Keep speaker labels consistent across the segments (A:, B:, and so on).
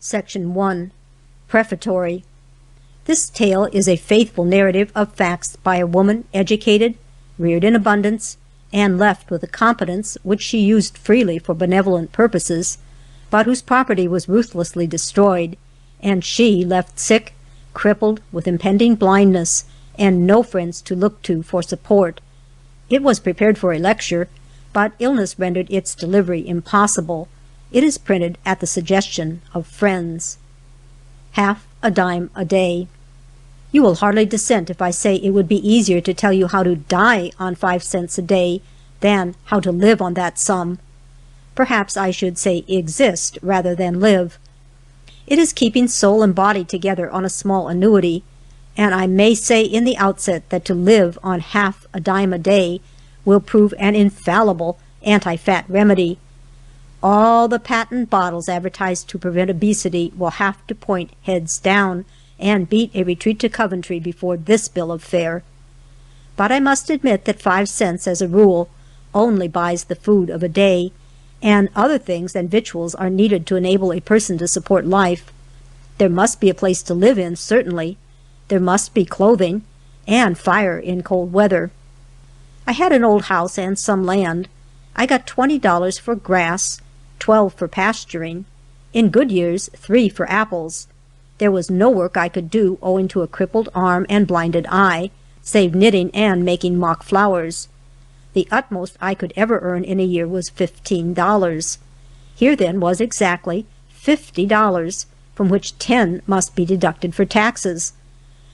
A: Section 1. Prefatory. This tale is a faithful narrative of facts by a woman educated, reared in abundance, and left with a competence which she used freely for benevolent purposes, but whose property was ruthlessly destroyed, and she left sick, crippled, with impending blindness, and no friends to look to for support. It was prepared for a lecture, but illness rendered its delivery impossible. It is printed at the suggestion of friends. Half a dime a day. You will hardly dissent if I say it would be easier to tell you how to die on 5 cents a day than how to live on that sum. Perhaps I should say exist rather than live. It is keeping soul and body together on a small annuity, and I may say in the outset that to live on half a dime a day will prove an infallible anti-fat remedy. All the patent bottles advertised to prevent obesity will have to point heads down and beat a retreat to Coventry before this bill of fare. But I must admit that 5 cents, as a rule, only buys the food of a day, and other things than victuals are needed to enable a person to support life. There must be a place to live in, certainly. There must be clothing, and fire in cold weather. I had an old house and some land. I got $20 for grass, 12 for pasturing. In good years, 3 for apples. There was no work I could do owing to a crippled arm and blinded eye, save knitting and making mock flowers. The utmost I could ever earn in a year was $15. Here then was exactly $50, from which 10 must be deducted for taxes.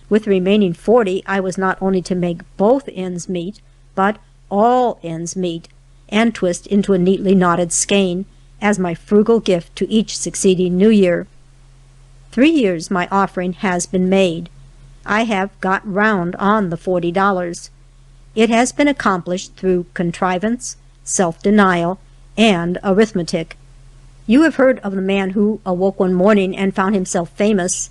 A: With the remaining 40, I was not only to make both ends meet, but all ends meet, and twist into a neatly knotted skein, as my frugal gift to each succeeding New Year. 3 years my offering has been made. I have got round on the $40. It has been accomplished through contrivance, self-denial, and arithmetic. You have heard of the man who awoke one morning and found himself famous.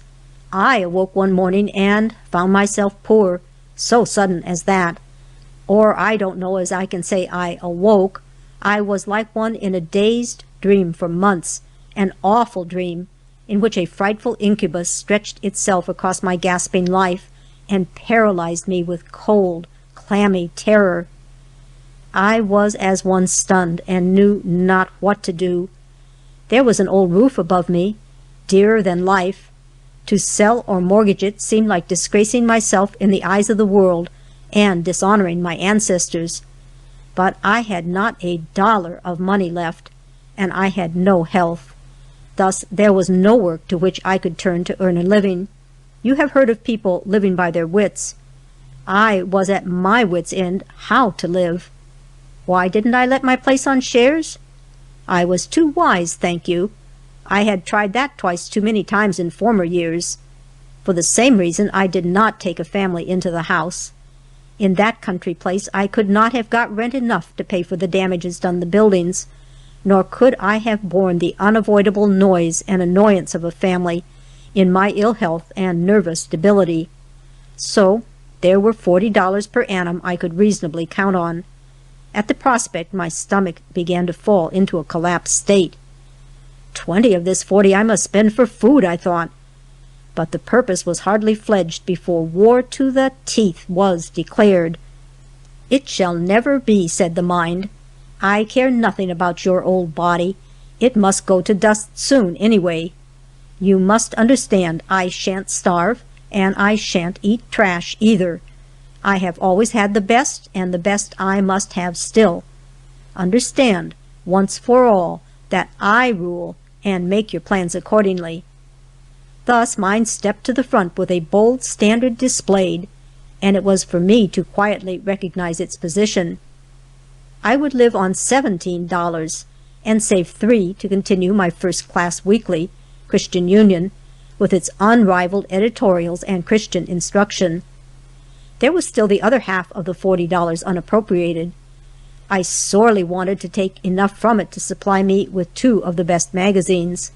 A: I awoke one morning and found myself poor, so sudden as that. Or I don't know as I can say I awoke. I was like one in a dazed dream for months, an awful dream, in which a frightful incubus stretched itself across my gasping life and paralyzed me with cold, clammy terror. I was as one stunned and knew not what to do. There was an old roof above me, dearer than life. To sell or mortgage it seemed like disgracing myself in the eyes of the world and dishonoring my ancestors. But I had not a dollar of money left, and I had no health. Thus there was no work to which I could turn to earn a living. You have heard of people living by their wits. I was at my wits' end how to live. Why didn't I let my place on shares? I was too wise, thank you. I had tried that twice too many times in former years. For the same reason I did not take a family into the house. In that country place I could not have got rent enough to pay for the damages done the buildings, nor could I have borne the unavoidable noise and annoyance of a family in my ill health and nervous debility. So there were $40 per annum I could reasonably count on. At the prospect my stomach began to fall into a collapsed state. 20 of this 40 I must spend for food, I thought. But the purpose was hardly fledged before war to the teeth was declared. It shall never be, said the mind. I care nothing about your old body. It must go to dust soon, anyway. You must understand I shan't starve, and I shan't eat trash, either. I have always had the best, and the best I must have still. Understand, once for all, that I rule, and make your plans accordingly. Thus mine stepped to the front with a bold standard displayed, and it was for me to quietly recognize its position. I would live on $17, and save $3 to continue my first-class weekly, Christian Union, with its unrivaled editorials and Christian instruction. There was still the other half of the $40 unappropriated. I sorely wanted to take enough from it to supply me with 2 of the best magazines.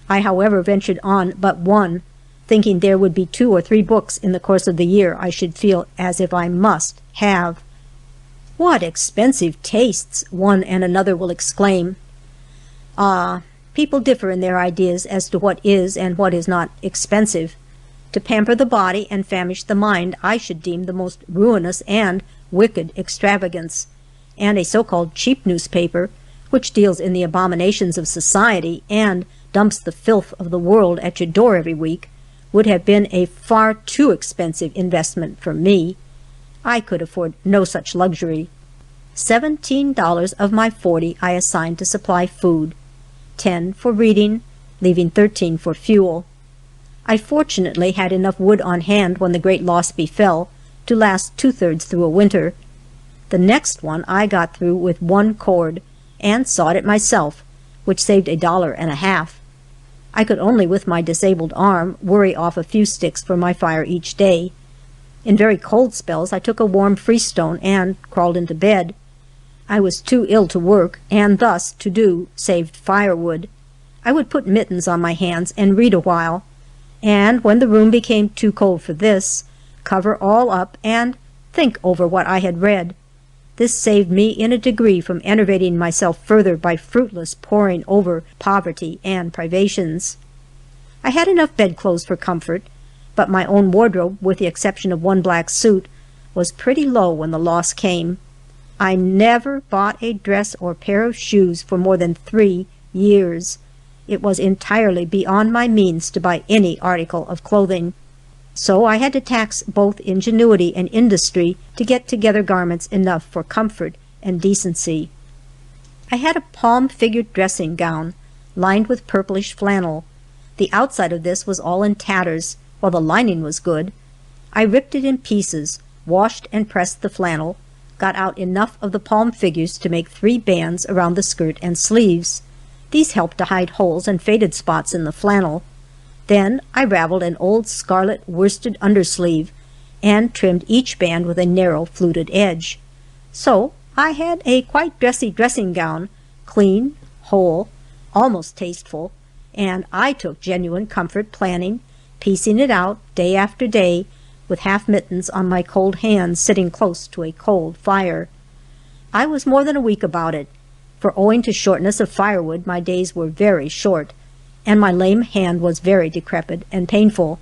A: I, however, ventured on but one, thinking there would be 2 or 3 books in the course of the year I should feel as if I must have. What expensive tastes, one and another will exclaim. Ah, People differ in their ideas as to what is and what is not expensive. To pamper the body and famish the mind I should deem the most ruinous and wicked extravagance, and a so-called cheap newspaper, which deals in the abominations of society and dumps the filth of the world at your door every week, would have been a far too expensive investment for me. I could afford no such luxury. $17 of my 40 I assigned to supply food, 10 for reading, leaving 13 for fuel. I fortunately had enough wood on hand when the great loss befell to last 2/3 through a winter. The next one I got through with one cord, and sawed it myself, which saved $1.50. I could only with my disabled arm worry off a few sticks for my fire each day. In very cold spells I took a warm freestone and crawled into bed. I was too ill to work, and thus to do saved firewood. I would put mittens on my hands and read a while, and when the room became too cold for this, cover all up and think over what I had read. This saved me in a degree from enervating myself further by fruitless poring over poverty and privations. I had enough bedclothes for comfort, but my own wardrobe, with the exception of one black suit, was pretty low when the loss came. I never bought a dress or pair of shoes for more than 3 years. It was entirely beyond my means to buy any article of clothing. So I had to tax both ingenuity and industry to get together garments enough for comfort and decency. I had a palm-figured dressing gown, lined with purplish flannel. The outside of this was all in tatters, while the lining was good. I ripped it in pieces, washed and pressed the flannel, got out enough of the palm figures to make 3 bands around the skirt and sleeves. These helped to hide holes and faded spots in the flannel. Then I raveled an old scarlet worsted undersleeve and trimmed each band with a narrow fluted edge. So I had a quite dressy dressing gown, clean, whole, almost tasteful, and I took genuine comfort planning, piecing it out day after day, with half mittens on my cold hands sitting close to a cold fire. I was more than a week about it, for owing to shortness of firewood my days were very short, and my lame hand was very decrepit and painful.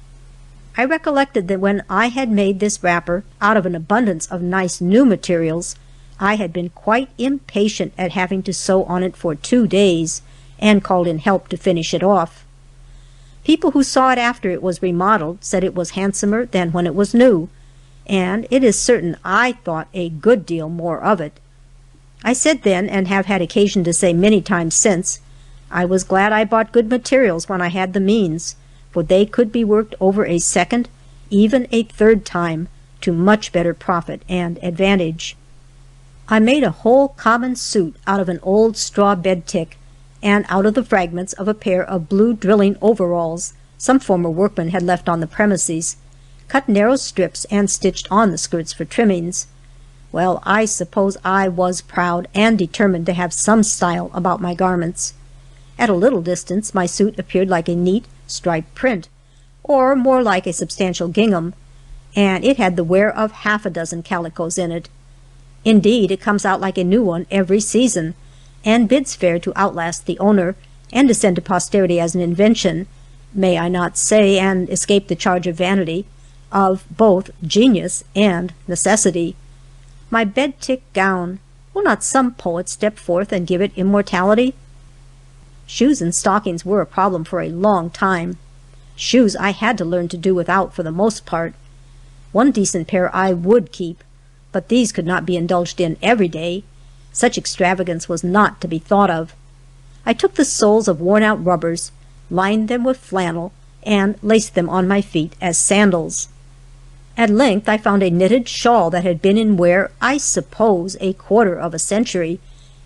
A: I recollected that when I had made this wrapper out of an abundance of nice new materials, I had been quite impatient at having to sew on it for 2 days, and called in help to finish it off. People who saw it after it was remodeled said it was handsomer than when it was new, and it is certain I thought a good deal more of it. I said then, and have had occasion to say many times since, I was glad I bought good materials when I had the means, for they could be worked over a second, even a third time, to much better profit and advantage. I made a whole common suit out of an old straw bed tick, and out of the fragments of a pair of blue drilling overalls some former workman had left on the premises, cut narrow strips and stitched on the skirts for trimmings. Well, I suppose I was proud and determined to have some style about my garments. At a little distance my suit appeared like a neat, striped print, or more like a substantial gingham, and it had the wear of 6 calicoes in it. Indeed, it comes out like a new one every season, and bids fair to outlast the owner, and descend to posterity as an invention, may I not say, and escape the charge of vanity, of both genius and necessity. My bed-tick gown, will not some poet step forth and give it immortality? Shoes and stockings were a problem for a long time. Shoes I had to learn to do without for the most part. One decent pair I would keep, but these could not be indulged in every day. Such extravagance was not to be thought of. I took the soles of worn-out rubbers, lined them with flannel, and laced them on my feet as sandals. At length I found a knitted shawl that had been in wear, I suppose, a quarter of a century,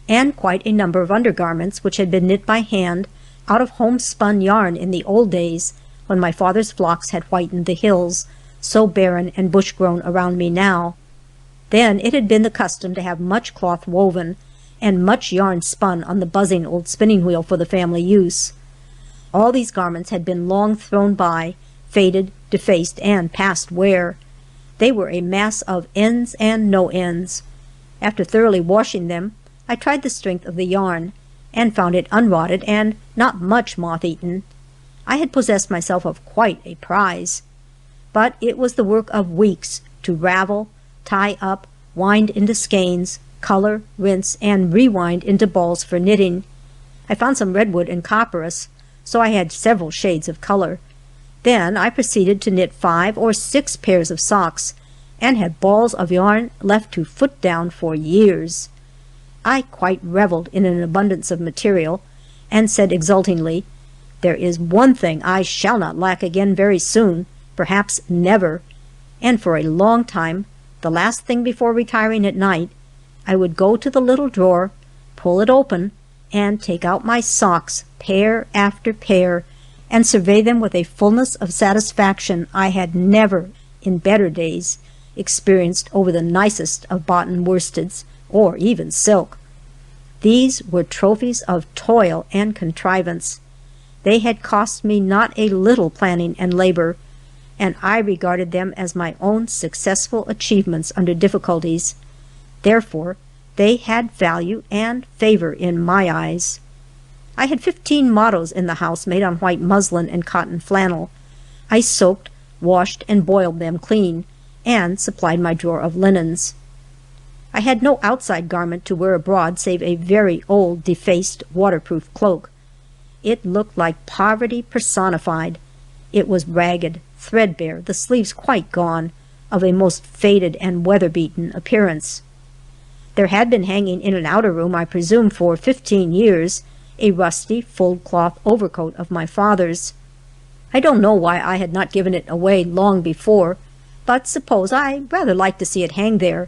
A: and quite a number of undergarments which had been knit by hand out of homespun yarn in the old days, when my father's flocks had whitened the hills, so barren and bush-grown around me now. Then it had been the custom to have much cloth woven, and much yarn spun on the buzzing old spinning-wheel for the family use. All these garments had been long thrown by, faded, defaced, and past wear. They were a mass of ends and no ends. After thoroughly washing them, I tried the strength of the yarn, and found it unrotted and not much moth-eaten. I had possessed myself of quite a prize. But it was the work of weeks to ravel, tie up, wind into skeins, color, rinse, and rewind into balls for knitting. I found some redwood and copperas, so I had several shades of color. Then I proceeded to knit 5 or 6 pairs of socks, and had balls of yarn left to foot down for years. I quite reveled in an abundance of material, and said exultingly, "There is one thing I shall not lack again very soon, perhaps never," and for a long time, the last thing before retiring at night, I would go to the little drawer, pull it open, and take out my socks, pair after pair, and survey them with a fullness of satisfaction I had never, in better days, experienced over the nicest of boughten worsteds, or even silk. These were trophies of toil and contrivance. They had cost me not a little planning and labor, and I regarded them as my own successful achievements under difficulties. Therefore, they had value and favor in my eyes. I had 15 mottos in the house made on white muslin and cotton flannel. I soaked, washed, and boiled them clean, and supplied my drawer of linens. I had no outside garment to wear abroad save a very old, defaced, waterproof cloak. It looked like poverty personified. It was ragged, threadbare, the sleeves quite gone, of a most faded and weather-beaten appearance. There had been hanging in an outer room, I presume for 15 years, a rusty, fulled-cloth overcoat of my father's. I don't know why I had not given it away long before, but suppose I rather liked to see it hang there.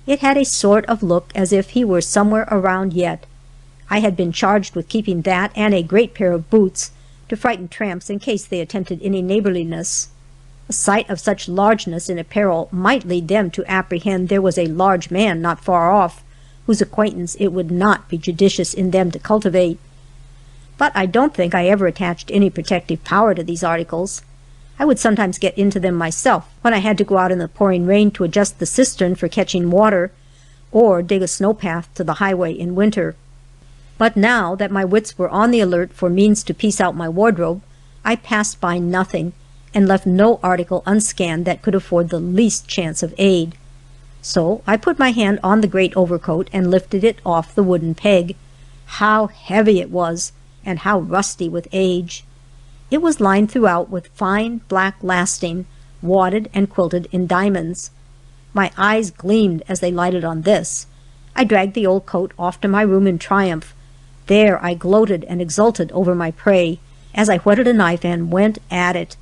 A: It had a sort of look as if he were somewhere around yet. I had been charged with keeping that and a great pair of boots to frighten tramps in case they attempted any neighborliness. A sight of such largeness in apparel might lead them to apprehend there was a large man not far off, whose acquaintance it would not be judicious in them to cultivate. But I don't think I ever attached any protective power to these articles. I would sometimes get into them myself when I had to go out in the pouring rain to adjust the cistern for catching water, or dig a snowpath to the highway in winter. But now that my wits were on the alert for means to piece out my wardrobe, I passed by nothing, and left no article unscanned that could afford the least chance of aid. So I put my hand on the great overcoat and lifted it off the wooden peg. How heavy it was, and how rusty with age! It was lined throughout with fine black lasting, wadded and quilted in diamonds. My eyes gleamed as they lighted on this. I dragged the old coat off to my room in triumph. There I gloated and exulted over my prey, as I whetted a knife and went at it.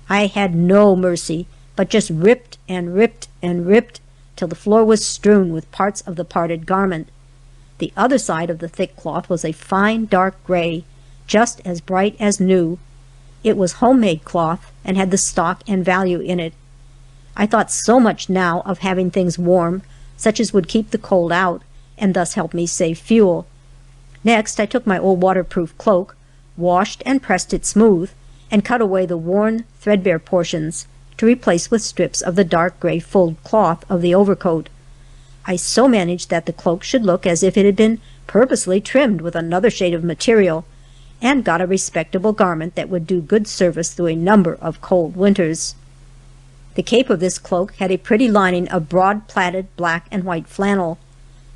A: I had no mercy, but just ripped and ripped and ripped, till the floor was strewn with parts of the parted garment. The other side of the thick cloth was a fine dark gray, just as bright as new. It was homemade cloth, and had the stock and value in it. I thought so much now of having things warm, such as would keep the cold out, and thus help me save fuel. Next I took my old waterproof cloak, washed and pressed it smooth, and cut away the worn, threadbare portions, to replace with strips of the dark gray fulled cloth of the overcoat. I so managed that the cloak should look as if it had been purposely trimmed with another shade of material, and got a respectable garment that would do good service through a number of cold winters. The cape of this cloak had a pretty lining of broad plaited black and white flannel.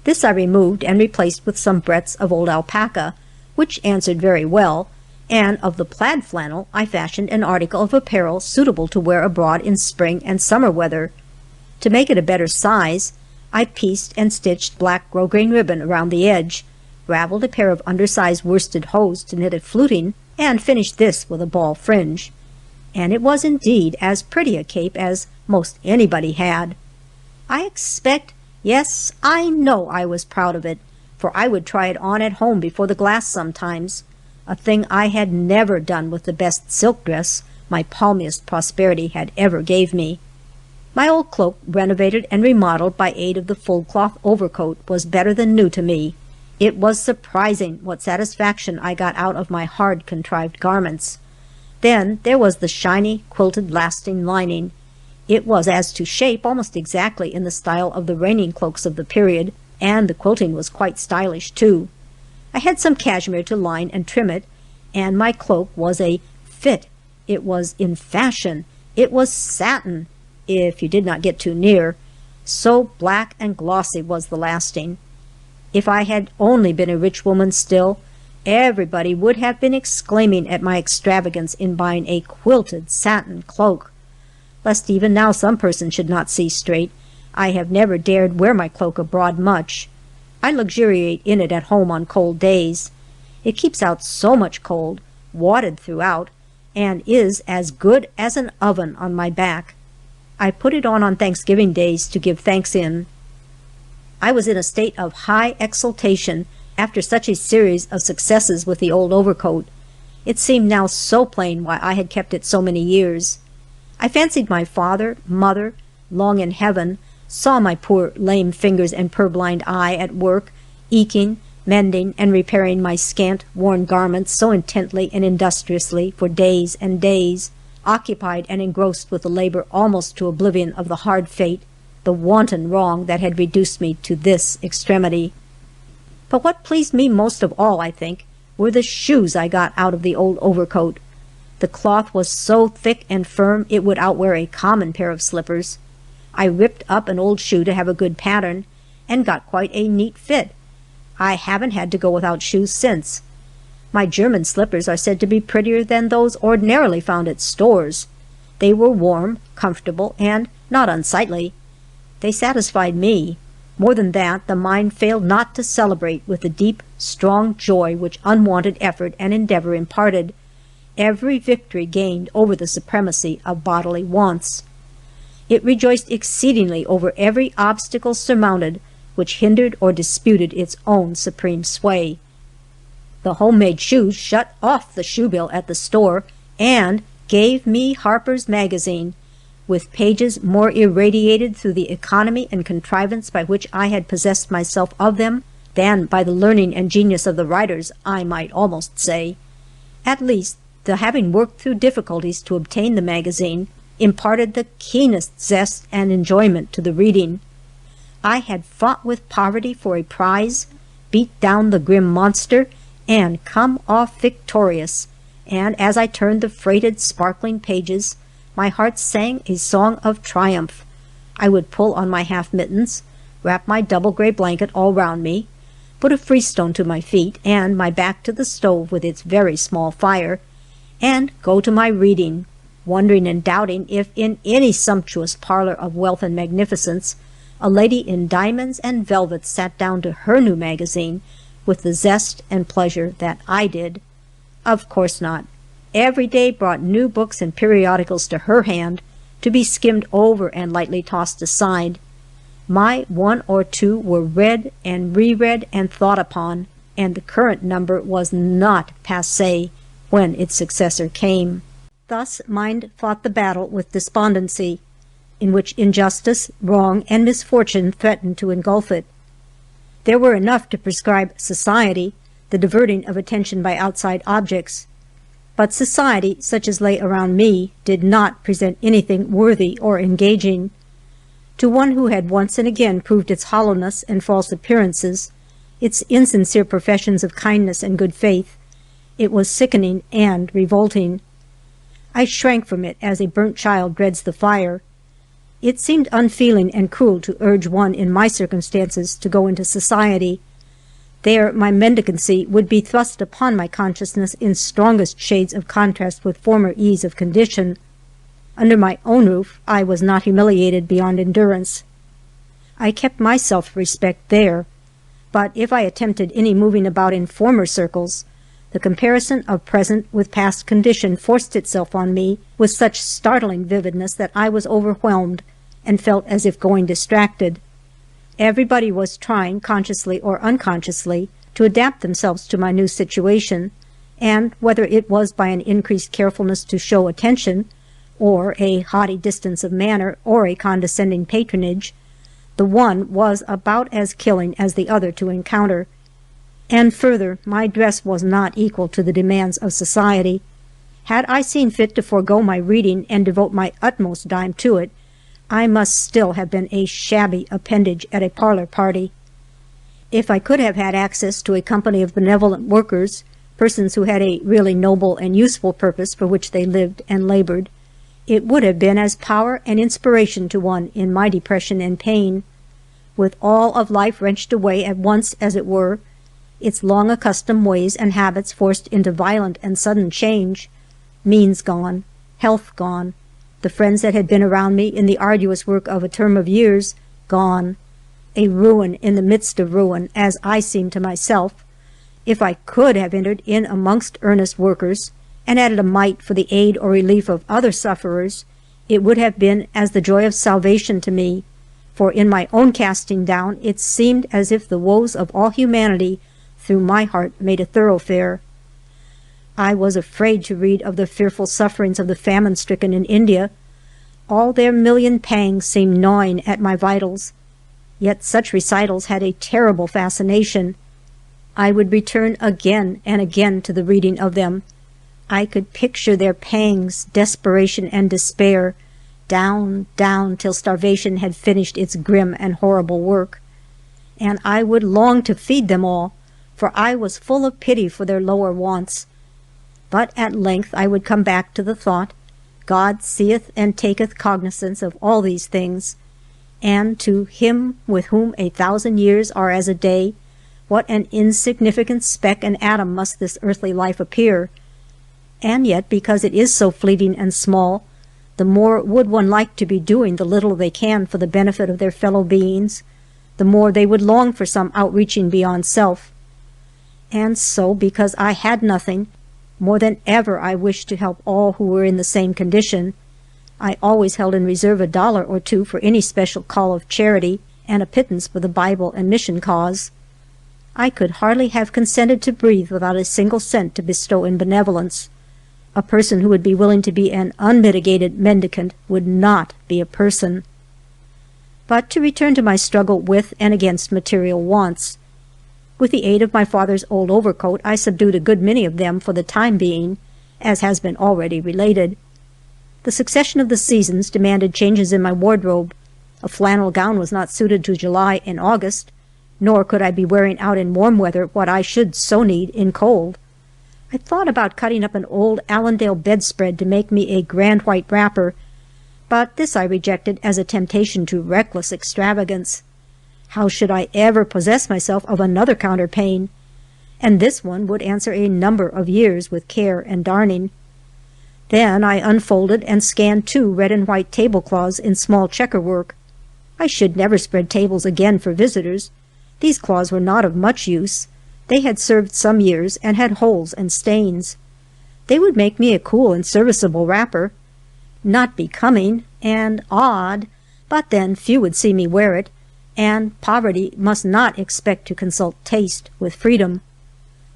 A: This I removed and replaced with some breadths of old alpaca, which answered very well, and of the plaid flannel I fashioned an article of apparel suitable to wear abroad in spring and summer weather. To make it a better size, I pieced and stitched black grosgrain ribbon around the edge, raveled a pair of undersized worsted hose to knit a fluting, and finished this with a ball fringe. And it was indeed as pretty a cape as most anybody had. I expect, yes, I know I was proud of it, for I would try it on at home before the glass sometimes, a thing I had never done with the best silk dress my palmiest prosperity had ever gave me. My old cloak, renovated and remodeled by aid of the full-cloth overcoat, was better than new to me. It was surprising what satisfaction I got out of my hard-contrived garments. Then there was the shiny, quilted, lasting lining. It was as to shape almost exactly in the style of the reigning cloaks of the period, and the quilting was quite stylish, too. I had some cashmere to line and trim it, and my cloak was a fit. It was in fashion. It was satin, if you did not get too near. So black and glossy was the lasting. If I had only been a rich woman still, everybody would have been exclaiming at my extravagance in buying a quilted satin cloak. Lest even now some person should not see straight, I have never dared wear my cloak abroad much. I luxuriate in it at home on cold days. It keeps out so much cold, wadded throughout, and is as good as an oven on my back. I put it on Thanksgiving days to give thanks in. I was in a state of high exultation after such a series of successes with the old overcoat. It seemed now so plain why I had kept it so many years. I fancied my father, mother, long in heaven, saw my poor lame fingers and purblind eye at work, eking, mending, and repairing my scant, worn garments so intently and industriously for days and days, occupied and engrossed with the labor almost to oblivion of the hard fate, the wanton wrong that had reduced me to this extremity. But what pleased me most of all, I think, were the shoes I got out of the old overcoat. The cloth was so thick and firm it would outwear a common pair of slippers. I ripped up an old shoe to have a good pattern, and got quite a neat fit. I haven't had to go without shoes since. My German slippers are said to be prettier than those ordinarily found at stores. They were warm, comfortable, and not unsightly. They satisfied me. More than that, the mind failed not to celebrate with the deep, strong joy which unwonted effort and endeavor imparted, every victory gained over the supremacy of bodily wants. It rejoiced exceedingly over every obstacle surmounted which hindered or disputed its own supreme sway. The homemade shoes shut off the shoe bill at the store and gave me Harper's Magazine, with pages more irradiated through the economy and contrivance by which I had possessed myself of them than by the learning and genius of the writers, I might almost say. At least, the having worked through difficulties to obtain the magazine imparted the keenest zest and enjoyment to the reading. I had fought with poverty for a prize, beat down the grim monster, and come off victorious, and as I turned the freighted, sparkling pages, my heart sang a song of triumph. I would pull on my half mittens, wrap my double gray blanket all round me, put a freestone to my feet, and my back to the stove with its very small fire, and go to my reading, wondering and doubting if in any sumptuous parlor of wealth and magnificence a lady in diamonds and velvets sat down to her new magazine with the zest and pleasure that I did. Of course not. Every day brought new books and periodicals to her hand, to be skimmed over and lightly tossed aside. My one or two were read and reread and thought upon, and the current number was not passé when its successor came. Thus mind fought the battle with despondency, in which injustice, wrong, and misfortune threatened to engulf it. There were enough to prescribe society, the diverting of attention by outside objects. But society, such as lay around me, did not present anything worthy or engaging. To one who had once and again proved its hollowness and false appearances, its insincere professions of kindness and good faith, it was sickening and revolting. I shrank from it as a burnt child dreads the fire. It seemed unfeeling and cruel to urge one in my circumstances to go into society. There my mendicancy would be thrust upon my consciousness in strongest shades of contrast with former ease of condition. Under my own roof I was not humiliated beyond endurance. I kept my self-respect there, but if I attempted any moving about in former circles, the comparison of present with past condition forced itself on me with such startling vividness that I was overwhelmed, and felt as if going distracted. Everybody was trying, consciously or unconsciously, to adapt themselves to my new situation, and whether it was by an increased carefulness to show attention, or a haughty distance of manner, or a condescending patronage, the one was about as killing as the other to encounter. And further, my dress was not equal to the demands of society. Had I seen fit to forego my reading and devote my utmost dime to it, I must still have been a shabby appendage at a parlor party. If I could have had access to a company of benevolent workers, persons who had a really noble and useful purpose for which they lived and labored, it would have been as power and inspiration to one in my depression and pain. With all of life wrenched away at once, as it were, its long accustomed ways and habits forced into violent and sudden change, means gone, health gone, the friends that had been around me in the arduous work of a term of years gone, a ruin in the midst of ruin, as I seemed to myself. If I could have entered in amongst earnest workers, and added a mite for the aid or relief of other sufferers, it would have been as the joy of salvation to me, for in my own casting down it seemed as if the woes of all humanity through my heart made a thoroughfare. I was afraid to read of the fearful sufferings of the famine-stricken in India. All their million pangs seemed gnawing at my vitals, yet such recitals had a terrible fascination. I would return again and again to the reading of them. I could picture their pangs, desperation, and despair, down, down, till starvation had finished its grim and horrible work. And I would long to feed them all, for I was full of pity for their lower wants. But at length I would come back to the thought, God seeth and taketh cognizance of all these things, and to him with whom 1,000 years are as a day, what an insignificant speck and atom must this earthly life appear. And yet, because it is so fleeting and small, the more would one like to be doing the little they can for the benefit of their fellow beings, the more they would long for some outreaching beyond self. And so, because I had nothing, more than ever I wished to help all who were in the same condition. I always held in reserve $1 or $2 for any special call of charity, and a pittance for the Bible and mission cause. I could hardly have consented to breathe without a single cent to bestow in benevolence. A person who would be willing to be an unmitigated mendicant would not be a person. But to return to my struggle with and against material wants. With the aid of my father's old overcoat, I subdued a good many of them for the time being, as has been already related. The succession of the seasons demanded changes in my wardrobe. A flannel gown was not suited to July and August, nor could I be wearing out in warm weather what I should so need in cold. I thought about cutting up an old Allendale bedspread to make me a grand white wrapper, but this I rejected as a temptation to reckless extravagance. How should I ever possess myself of another counterpane? And this one would answer a number of years with care and darning. Then I unfolded and scanned 2 red and white tablecloths in small checkerwork. I should never spread tables again for visitors. These cloths were not of much use. They had served some years and had holes and stains. They would make me a cool and serviceable wrapper. Not becoming and odd, but then few would see me wear it, and poverty must not expect to consult taste with freedom.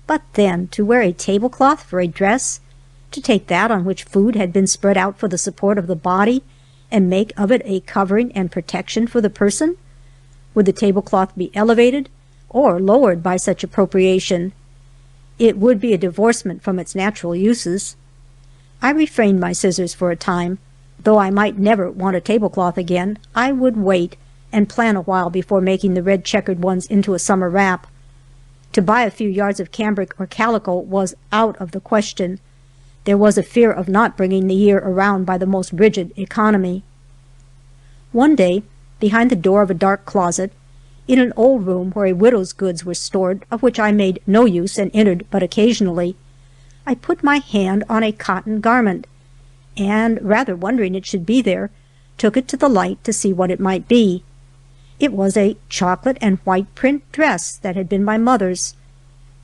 A: But then, to wear a tablecloth for a dress, to take that on which food had been spread out for the support of the body, and make of it a covering and protection for the person? Would the tablecloth be elevated or lowered by such appropriation? It would be a divorcement from its natural uses. I refrained my scissors for a time. Though I might never want a tablecloth again, I would wait and plan a while before making the red checkered ones into a summer wrap. To buy a few yards of cambric or calico was out of the question. There was a fear of not bringing the year around by the most rigid economy. One day, behind the door of a dark closet, in an old room where a widow's goods were stored, of which I made no use and entered but occasionally, I put my hand on a cotton garment, and, rather wondering it should be there, took it to the light to see what it might be. It was a chocolate and white print dress that had been my mother's.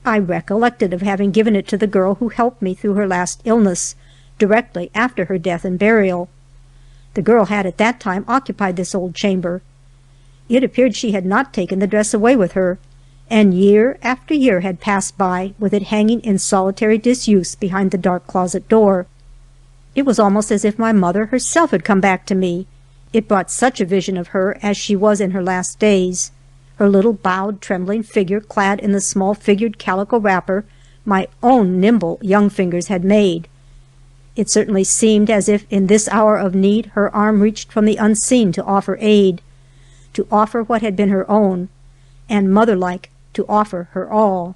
A: I recollected of having given it to the girl who helped me through her last illness, directly after her death and burial. The girl had at that time occupied this old chamber. It appeared she had not taken the dress away with her, and year after year had passed by with it hanging in solitary disuse behind the dark closet door. It was almost as if my mother herself had come back to me. It brought such a vision of her as she was in her last days, her little bowed, trembling figure clad in the small figured calico wrapper my own nimble young fingers had made. It certainly seemed as if in this hour of need her arm reached from the unseen to offer aid, to offer what had been her own, and mother-like to offer her all.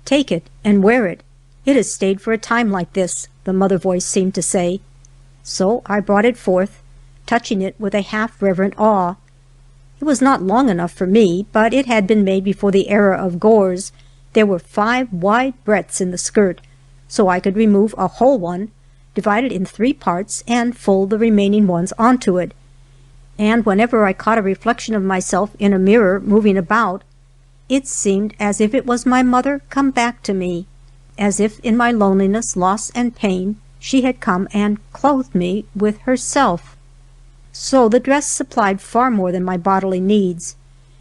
A: "Take it and wear it. It has stayed for a time like this," the mother voice seemed to say. So I brought it forth, touching it with a half-reverent awe. It was not long enough for me, but it had been made before the era of gores. There were 5 wide breadths in the skirt, so I could remove a whole one, divide it in 3 parts, and fold the remaining ones onto it. And whenever I caught a reflection of myself in a mirror moving about, it seemed as if it was my mother come back to me, as if in my loneliness, loss, and pain she had come and clothed me with herself. So the dress supplied far more than my bodily needs.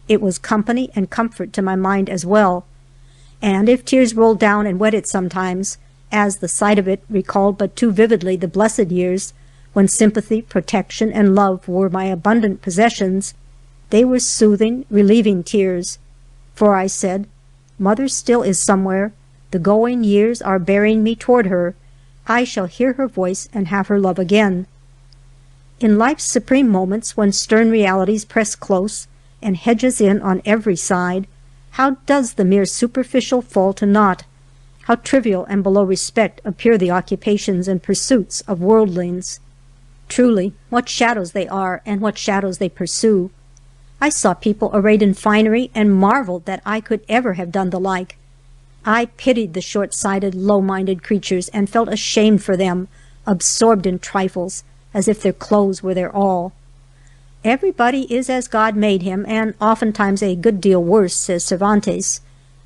A: It was company and comfort to my mind as well. And if tears rolled down and wet it sometimes, as the sight of it recalled but too vividly the blessed years when sympathy, protection, and love were my abundant possessions, they were soothing, relieving tears. For I said, "Mother still is somewhere. The going years are bearing me toward her. I shall hear her voice and have her love again." In life's supreme moments, when stern realities press close and hedge us in on every side, how does the mere superficial fall to naught? How trivial and below respect appear the occupations and pursuits of worldlings! Truly, what shadows they are, and what shadows they pursue! I saw people arrayed in finery, and marveled that I could ever have done the like. I pitied the short-sighted, low-minded creatures, and felt ashamed for them, absorbed in trifles, as if their clothes were their all. "Everybody is as God made him, and oftentimes a good deal worse," says Cervantes.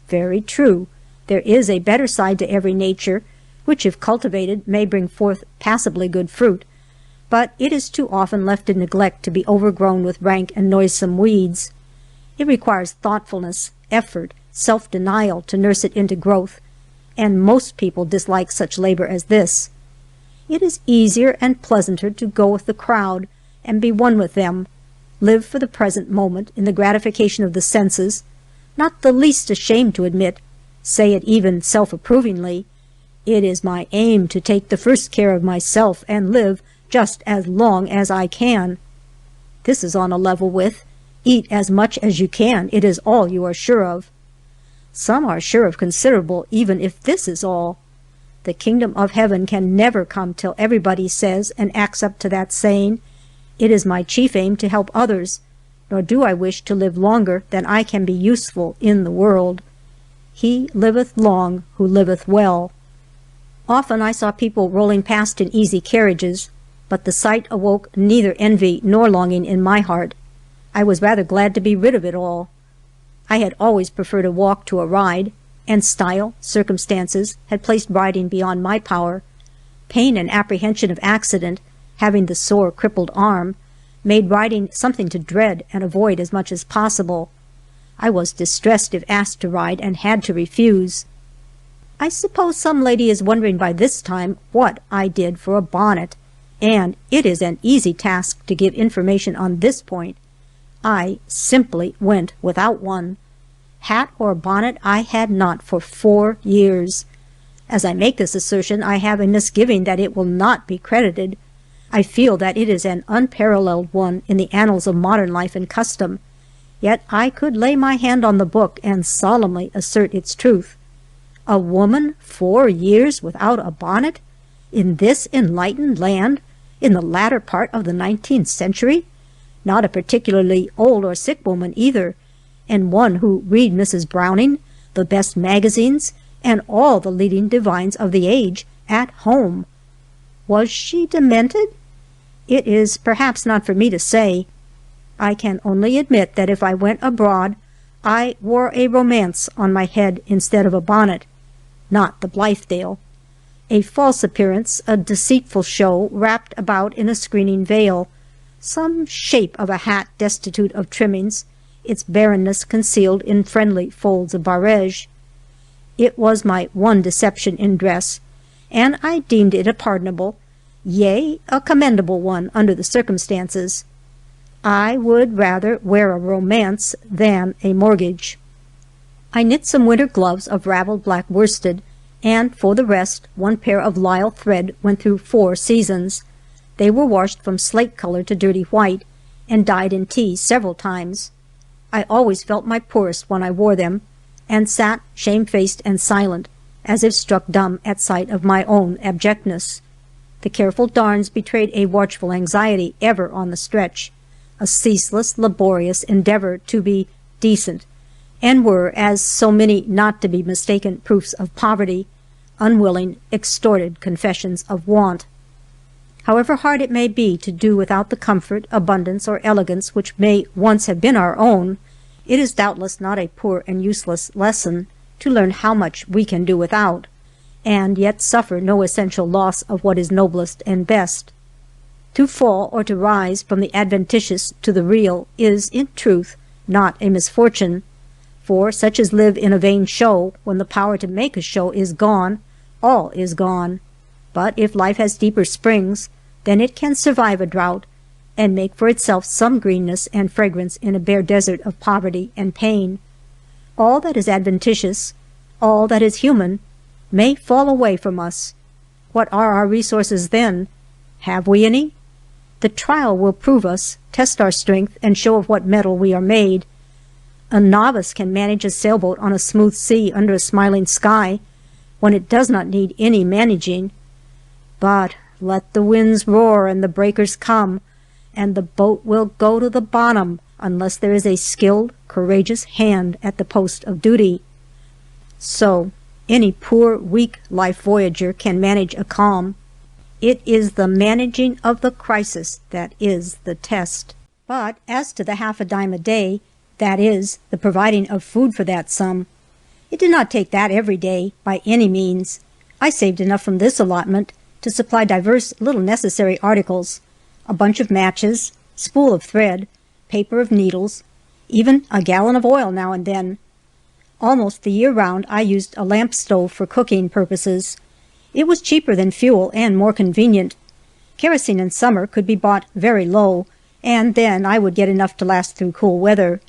A: Very true. There is a better side to every nature, which, if cultivated, may bring forth passably good fruit, but it is too often left in neglect to be overgrown with rank and noisome weeds. It requires thoughtfulness, effort, self-denial to nurse it into growth, and most people dislike such labor as this. It is easier and pleasanter to go with the crowd and be one with them, live for the present moment in the gratification of the senses, not the least ashamed to admit, say it even self-approvingly, "It is my aim to take the first care of myself and live just as long as I can." This is on a level with, "Eat as much as you can, it is all you are sure of." Some are sure of considerable, even if this is all. The kingdom of heaven can never come till everybody says and acts up to that saying, "It is my chief aim to help others, nor do I wish to live longer than I can be useful in the world. He liveth long who liveth well." Often I saw people rolling past in easy carriages, but the sight awoke neither envy nor longing in my heart. I was rather glad to be rid of it all. I had always preferred a walk to a ride, and style, circumstances, had placed riding beyond my power. Pain and apprehension of accident, having the sore, crippled arm, made riding something to dread and avoid as much as possible. I was distressed if asked to ride, and had to refuse. I suppose some lady is wondering by this time what I did for a bonnet, and it is an easy task to give information on this point. I simply went without one. Hat or bonnet I had not for 4 years. As I make this assertion, I have a misgiving that it will not be credited. I feel that it is an unparalleled one in the annals of modern life and custom, yet I could lay my hand on the book and solemnly assert its truth. A woman 4 years without a bonnet? In this enlightened land? In the latter part of the 19th century? Not a particularly old or sick woman either, and one who read Mrs. Browning, the best magazines, and all the leading divines of the age at home. Was she demented? It is perhaps not for me to say. I can only admit that if I went abroad, I wore a romance on my head instead of a bonnet, not the Blithedale. A false appearance, a deceitful show wrapped about in a screening veil, some shape of a hat destitute of trimmings, its barrenness concealed in friendly folds of barège. It was my one deception in dress, and I deemed it a pardonable, yea, a commendable one under the circumstances. I would rather wear a romance than a mortgage. I knit some winter gloves of ravelled black worsted, and for the rest, one pair of lisle thread went through 4 seasons. They were washed from slate color to dirty white, and dyed in tea several times. I always felt my poorest when I wore them, and sat shamefaced and silent, as if struck dumb at sight of my own abjectness. The careful darns betrayed a watchful anxiety ever on the stretch, a ceaseless, laborious endeavor to be decent, and were, as so many not to be mistaken proofs of poverty, unwilling, extorted confessions of want. However hard it may be to do without the comfort, abundance, or elegance which may once have been our own, it is doubtless not a poor and useless lesson to learn how much we can do without, and yet suffer no essential loss of what is noblest and best. To fall or to rise from the adventitious to the real is, in truth, not a misfortune, for such as live in a vain show, when the power to make a show is gone, all is gone. But if life has deeper springs, then it can survive a drought, and make for itself some greenness and fragrance in a bare desert of poverty and pain. All that is adventitious, all that is human, may fall away from us. What are our resources then? Have we any? The trial will prove us, test our strength, and show of what metal we are made. A novice can manage a sailboat on a smooth sea under a smiling sky, when it does not need any managing. But let the winds roar and the breakers come, and the boat will go to the bottom unless there is a skilled, courageous hand at the post of duty. So, any poor, weak life voyager can manage a calm. It is the managing of the crisis that is the test. But as to the half a dime a day, that is, the providing of food for that sum, it did not take that every day, by any means. I saved enough from this allotment to supply divers little necessary articles, a bunch of matches, spool of thread, paper of needles, even a gallon of oil now and then. Almost the year round I used a lamp stove for cooking purposes. It was cheaper than fuel and more convenient. Kerosene in summer could be bought very low, and then I would get enough to last through cool weather.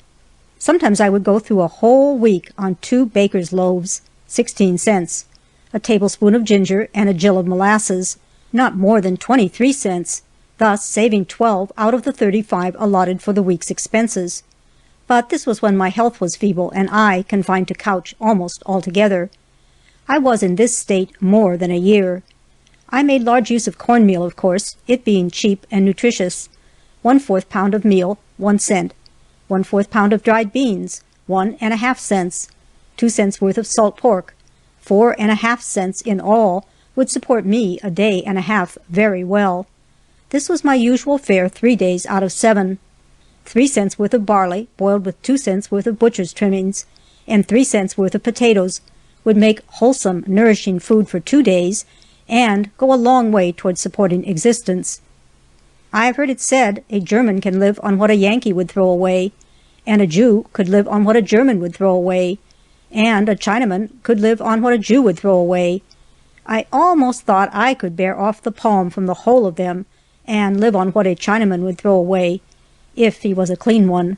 A: Sometimes I would go through a whole week on 2 baker's loaves, 16 cents, a tablespoon of ginger and a gill of molasses, not more than 23 cents, thus saving 12 out of the 35 allotted for the week's expenses. But this was when my health was feeble and I confined to couch almost altogether. I was in this state more than a year. I made large use of cornmeal, of course, it being cheap and nutritious. 1/4 pound of meal, 1 cent. 1/4 pound of dried beans, 1½ cents. 2 cents worth of salt pork, 4½ cents in all, would support me a day and a half very well. This was my usual fare 3 days out of 7. 3 cents worth of barley, boiled with 2 cents worth of butcher's trimmings, and 3 cents worth of potatoes, would make wholesome, nourishing food for 2 days, and go a long way toward supporting existence. I have heard it said a German can live on what a Yankee would throw away, and a Jew could live on what a German would throw away, and a Chinaman could live on what a Jew would throw away. I almost thought I could bear off the palm from the whole of them, and live on what a Chinaman would throw away, if he was a clean one.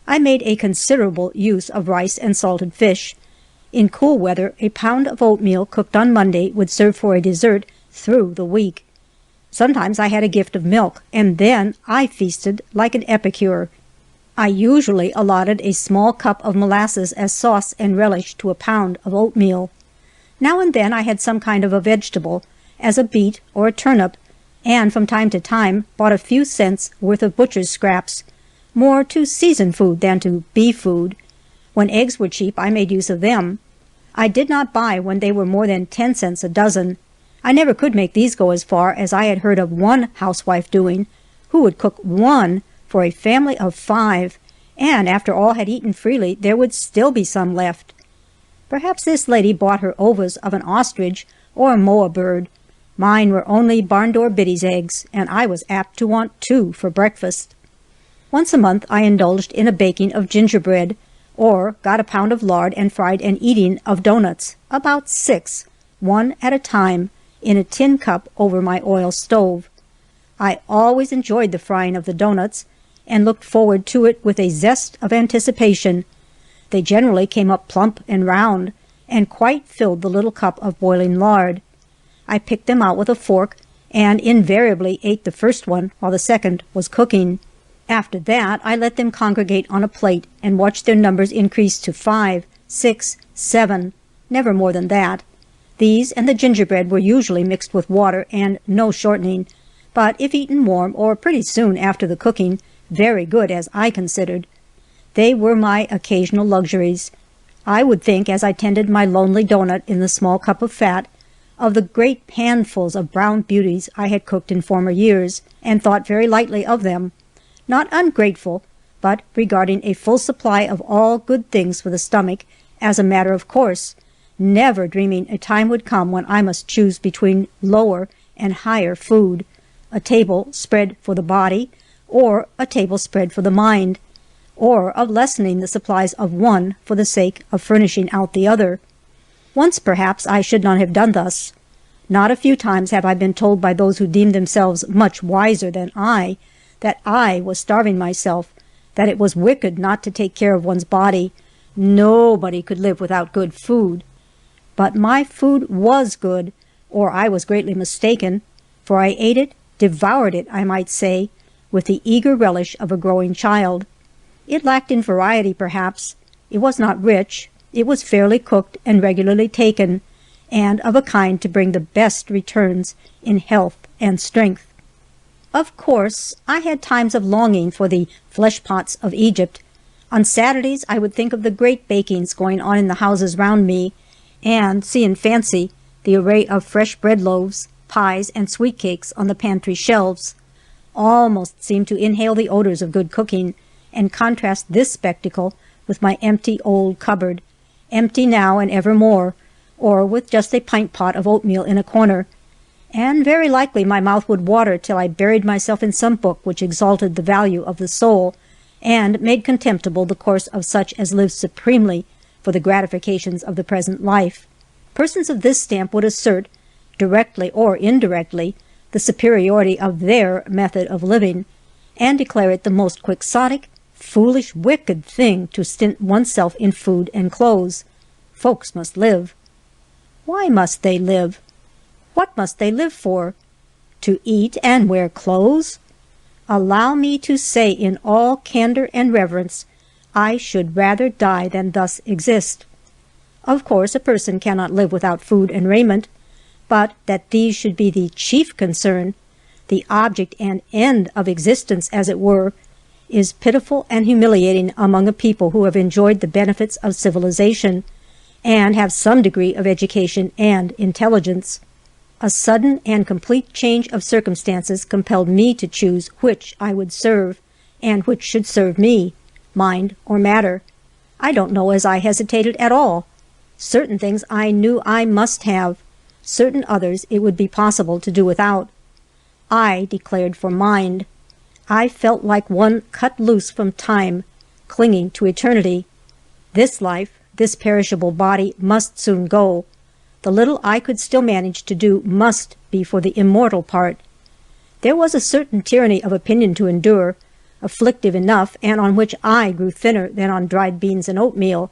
A: I made a considerable use of rice and salted fish. In cool weather, a pound of oatmeal cooked on Monday would serve for a dessert through the week. Sometimes I had a gift of milk, and then I feasted like an epicure. I usually allotted a small cup of molasses as sauce and relish to a pound of oatmeal. Now and then I had some kind of a vegetable, as a beet or a turnip, and from time to time bought a few cents worth of butcher's scraps, more to season food than to be food. When eggs were cheap, I made use of them. I did not buy when they were more than 10 cents a dozen. I never could make these go as far as I had heard of one housewife doing, who would cook 1 for a family of 5, and after all had eaten freely, there would still be some left. Perhaps this lady bought her ovas of an ostrich or a moa bird. Mine were only barn-door biddies' eggs, and I was apt to want 2 for breakfast. Once a month I indulged in a baking of gingerbread, or got a pound of lard and fried an eating of doughnuts, about 6, 1 at a time, in a tin cup over my oil stove. I always enjoyed the frying of the doughnuts, and looked forward to it with a zest of anticipation. They generally came up plump and round, and quite filled the little cup of boiling lard. I picked them out with a fork, and invariably ate the first one while the second was cooking. After that, I let them congregate on a plate and watched their numbers increase to 5, 6, 7, never more than that. These and the gingerbread were usually mixed with water and no shortening, but if eaten warm or pretty soon after the cooking, very good as I considered. They were my occasional luxuries. I would think, as I tended my lonely doughnut in the small cup of fat, of the great handfuls of brown beauties I had cooked in former years, and thought very lightly of them, not ungrateful, but regarding a full supply of all good things for the stomach as a matter of course, never dreaming a time would come when I must choose between lower and higher food, a table spread for the body, or a table spread for the mind, or of lessening the supplies of one for the sake of furnishing out the other. Once, perhaps, I should not have done thus. Not a few times have I been told by those who deemed themselves much wiser than I, that I was starving myself, that it was wicked not to take care of one's body. Nobody could live without good food. But my food was good, or I was greatly mistaken, for I ate it, devoured it, I might say, with the eager relish of a growing child. It lacked in variety, perhaps. It was not rich. It was fairly cooked and regularly taken, and of a kind to bring the best returns in health and strength. Of course, I had times of longing for the flesh-pots of Egypt. On Saturdays I would think of the great bakings going on in the houses round me, and see in fancy the array of fresh bread loaves, pies, and sweet cakes on the pantry shelves. Almost seemed to inhale the odors of good cooking, and contrast this spectacle with my empty old cupboard, empty now and evermore, or with just a pint-pot of oatmeal in a corner. And very likely my mouth would water till I buried myself in some book which exalted the value of the soul, and made contemptible the course of such as live supremely for the gratifications of the present life. Persons of this stamp would assert, directly or indirectly, the superiority of their method of living, and declare it the most quixotic, foolish, wicked thing to stint oneself in food and clothes. Folks must live. Why must they live? What must they live for? To eat and wear clothes? Allow me to say in all candor and reverence, I should rather die than thus exist. Of course, a person cannot live without food and raiment, but that these should be the chief concern, the object and end of existence, as it were, is pitiful and humiliating among a people who have enjoyed the benefits of civilization, and have some degree of education and intelligence. A sudden and complete change of circumstances compelled me to choose which I would serve, and which should serve me, mind or matter. I don't know as I hesitated at all. Certain things I knew I must have, certain others it would be possible to do without. I declared for mind. I felt like one cut loose from time, clinging to eternity. This life, this perishable body, must soon go. The little I could still manage to do must be for the immortal part. There was a certain tyranny of opinion to endure, afflictive enough, and on which I grew thinner than on dried beans and oatmeal.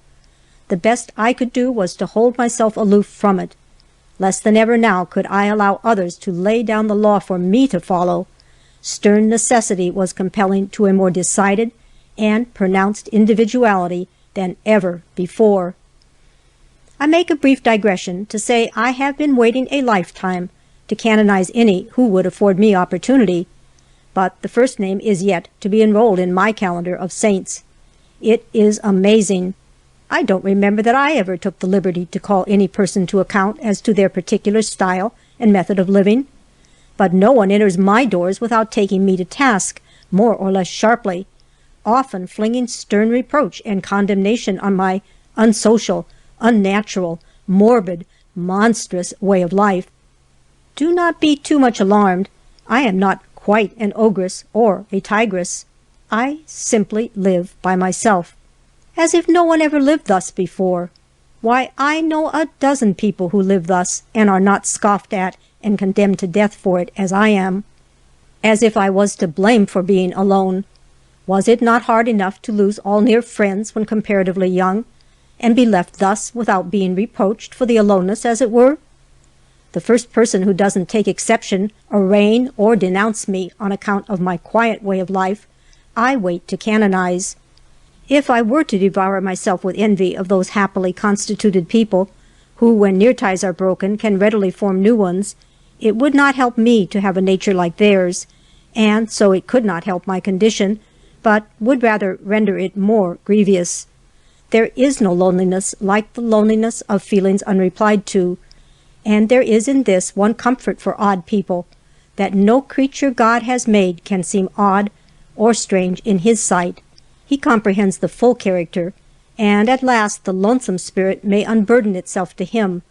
A: The best I could do was to hold myself aloof from it. Less than ever now could I allow others to lay down the law for me to follow. Stern necessity was compelling to a more decided and pronounced individuality than ever before. I make a brief digression to say I have been waiting a lifetime to canonize any who would afford me opportunity, but the first name is yet to be enrolled in my calendar of saints. It is amazing. I don't remember that I ever took the liberty to call any person to account as to their particular style and method of living, but no one enters my doors without taking me to task, more or less sharply, often flinging stern reproach and condemnation on my unsocial, unnatural, morbid, monstrous way of life. Do not be too much alarmed. I am not quite an ogress or a tigress. I simply live by myself. As if no one ever lived thus before. Why, I know a dozen people who live thus, and are not scoffed at and condemned to death for it, as I am. As if I was to blame for being alone. Was it not hard enough to lose all near friends when comparatively young, and be left thus without being reproached for the aloneness, as it were? The first person who doesn't take exception, arraign, or denounce me on account of my quiet way of life, I wait to canonize. If I were to devour myself with envy of those happily constituted people, who, when near ties are broken, can readily form new ones, it would not help me to have a nature like theirs, and so it could not help my condition, but would rather render it more grievous. There is no loneliness like the loneliness of feelings unreplied to, and there is in this one comfort for odd people, that no creature God has made can seem odd or strange in His sight. He comprehends the full character, and at last the lonesome spirit may unburden itself to Him,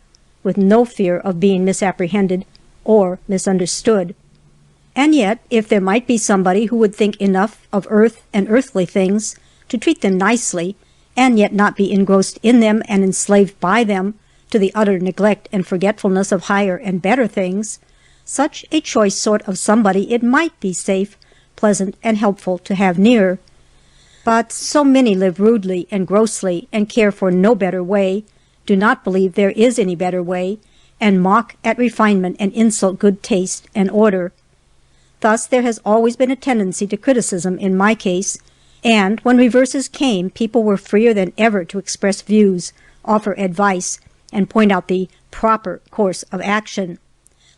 A: with no fear of being misapprehended or misunderstood. And yet, if there might be somebody who would think enough of earth and earthly things to treat them nicely, and yet not be engrossed in them and enslaved by them to the utter neglect and forgetfulness of higher and better things, such a choice sort of somebody it might be safe, pleasant, and helpful to have near. But so many live rudely and grossly and care for no better way, do not believe there is any better way, and mock at refinement and insult good taste and order. Thus there has always been a tendency to criticism in my case, and when reverses came, people were freer than ever to express views, offer advice, and point out the proper course of action.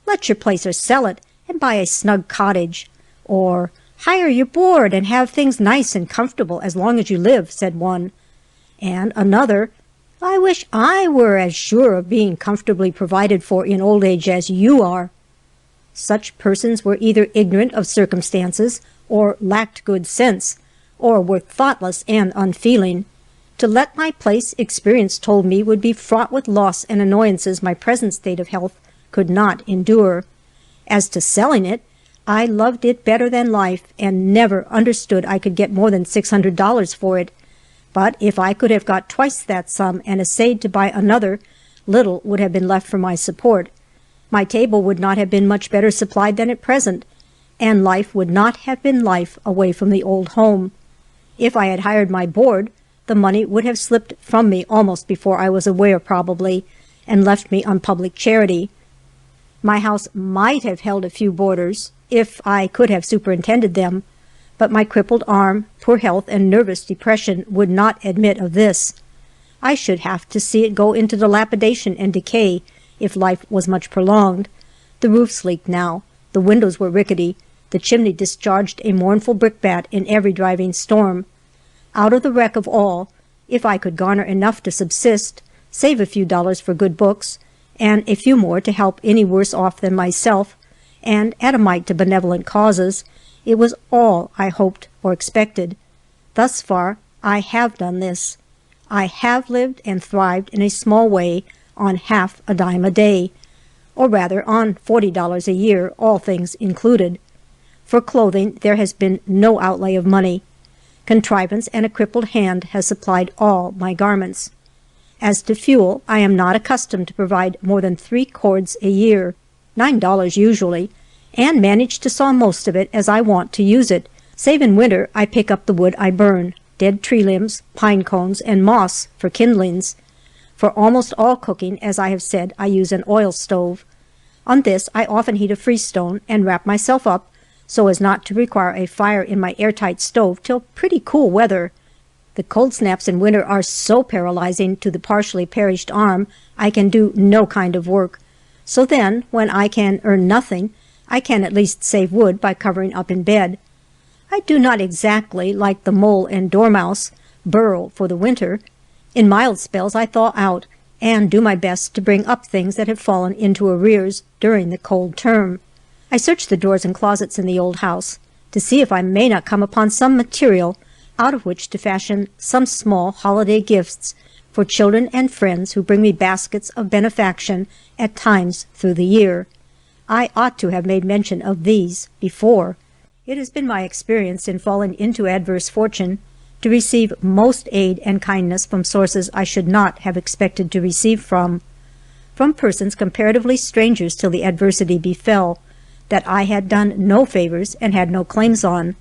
A: Let your place or sell it, and buy a snug cottage, or hire your board and have things nice and comfortable as long as you live, said one. And another, I wish I were as sure of being comfortably provided for in old age as you are. Such persons were either ignorant of circumstances, or lacked good sense, or were thoughtless and unfeeling. To let my place, experience told me would be fraught with loss and annoyances my present state of health could not endure. As to selling it, I loved it better than life, and never understood I could get more than $600 for it. But if I could have got twice that sum and essayed to buy another, little would have been left for my support. My table would not have been much better supplied than at present, and life would not have been life away from the old home. If I had hired my board, the money would have slipped from me almost before I was aware, probably, and left me on public charity. My house might have held a few boarders, if I could have superintended them, but my crippled arm, poor health, and nervous depression would not admit of this. I should have to see it go into dilapidation and decay if life was much prolonged. The roofs leaked now, the windows were rickety, the chimney discharged a mournful brickbat in every driving storm. Out of the wreck of all, if I could garner enough to subsist, save a few dollars for good books, and a few more to help any worse off than myself, and add a mite to benevolent causes, it was all I hoped or expected. Thus far, I have done this. I have lived and thrived in a small way on half a dime a day, or rather on $40 a year, all things included. For clothing there has been no outlay of money. Contrivance and a crippled hand has supplied all my garments. As to fuel, I am not accustomed to provide more than 3 cords a year, $9 usually, and manage to saw most of it as I want to use it. Save in winter, I pick up the wood I burn, dead tree limbs, pine cones, and moss for kindlings. For almost all cooking, as I have said, I use an oil stove. On this I often heat a freestone and wrap myself up so as not to require a fire in my airtight stove till pretty cool weather. The cold snaps in winter are so paralyzing to the partially perished arm I can do no kind of work. So then, when I can earn nothing, I can at least save wood by covering up in bed. I do not exactly, like the mole and dormouse, burrow for the winter. In mild spells I thaw out, and do my best to bring up things that have fallen into arrears during the cold term. I search the drawers and closets in the old house, to see if I may not come upon some material out of which to fashion some small holiday gifts for children and friends who bring me baskets of benefaction at times through the year. I ought to have made mention of these before. It has been my experience in falling into adverse fortune to receive most aid and kindness from sources I should not have expected to receive from persons comparatively strangers till the adversity befell, that I had done no favors and had no claims on,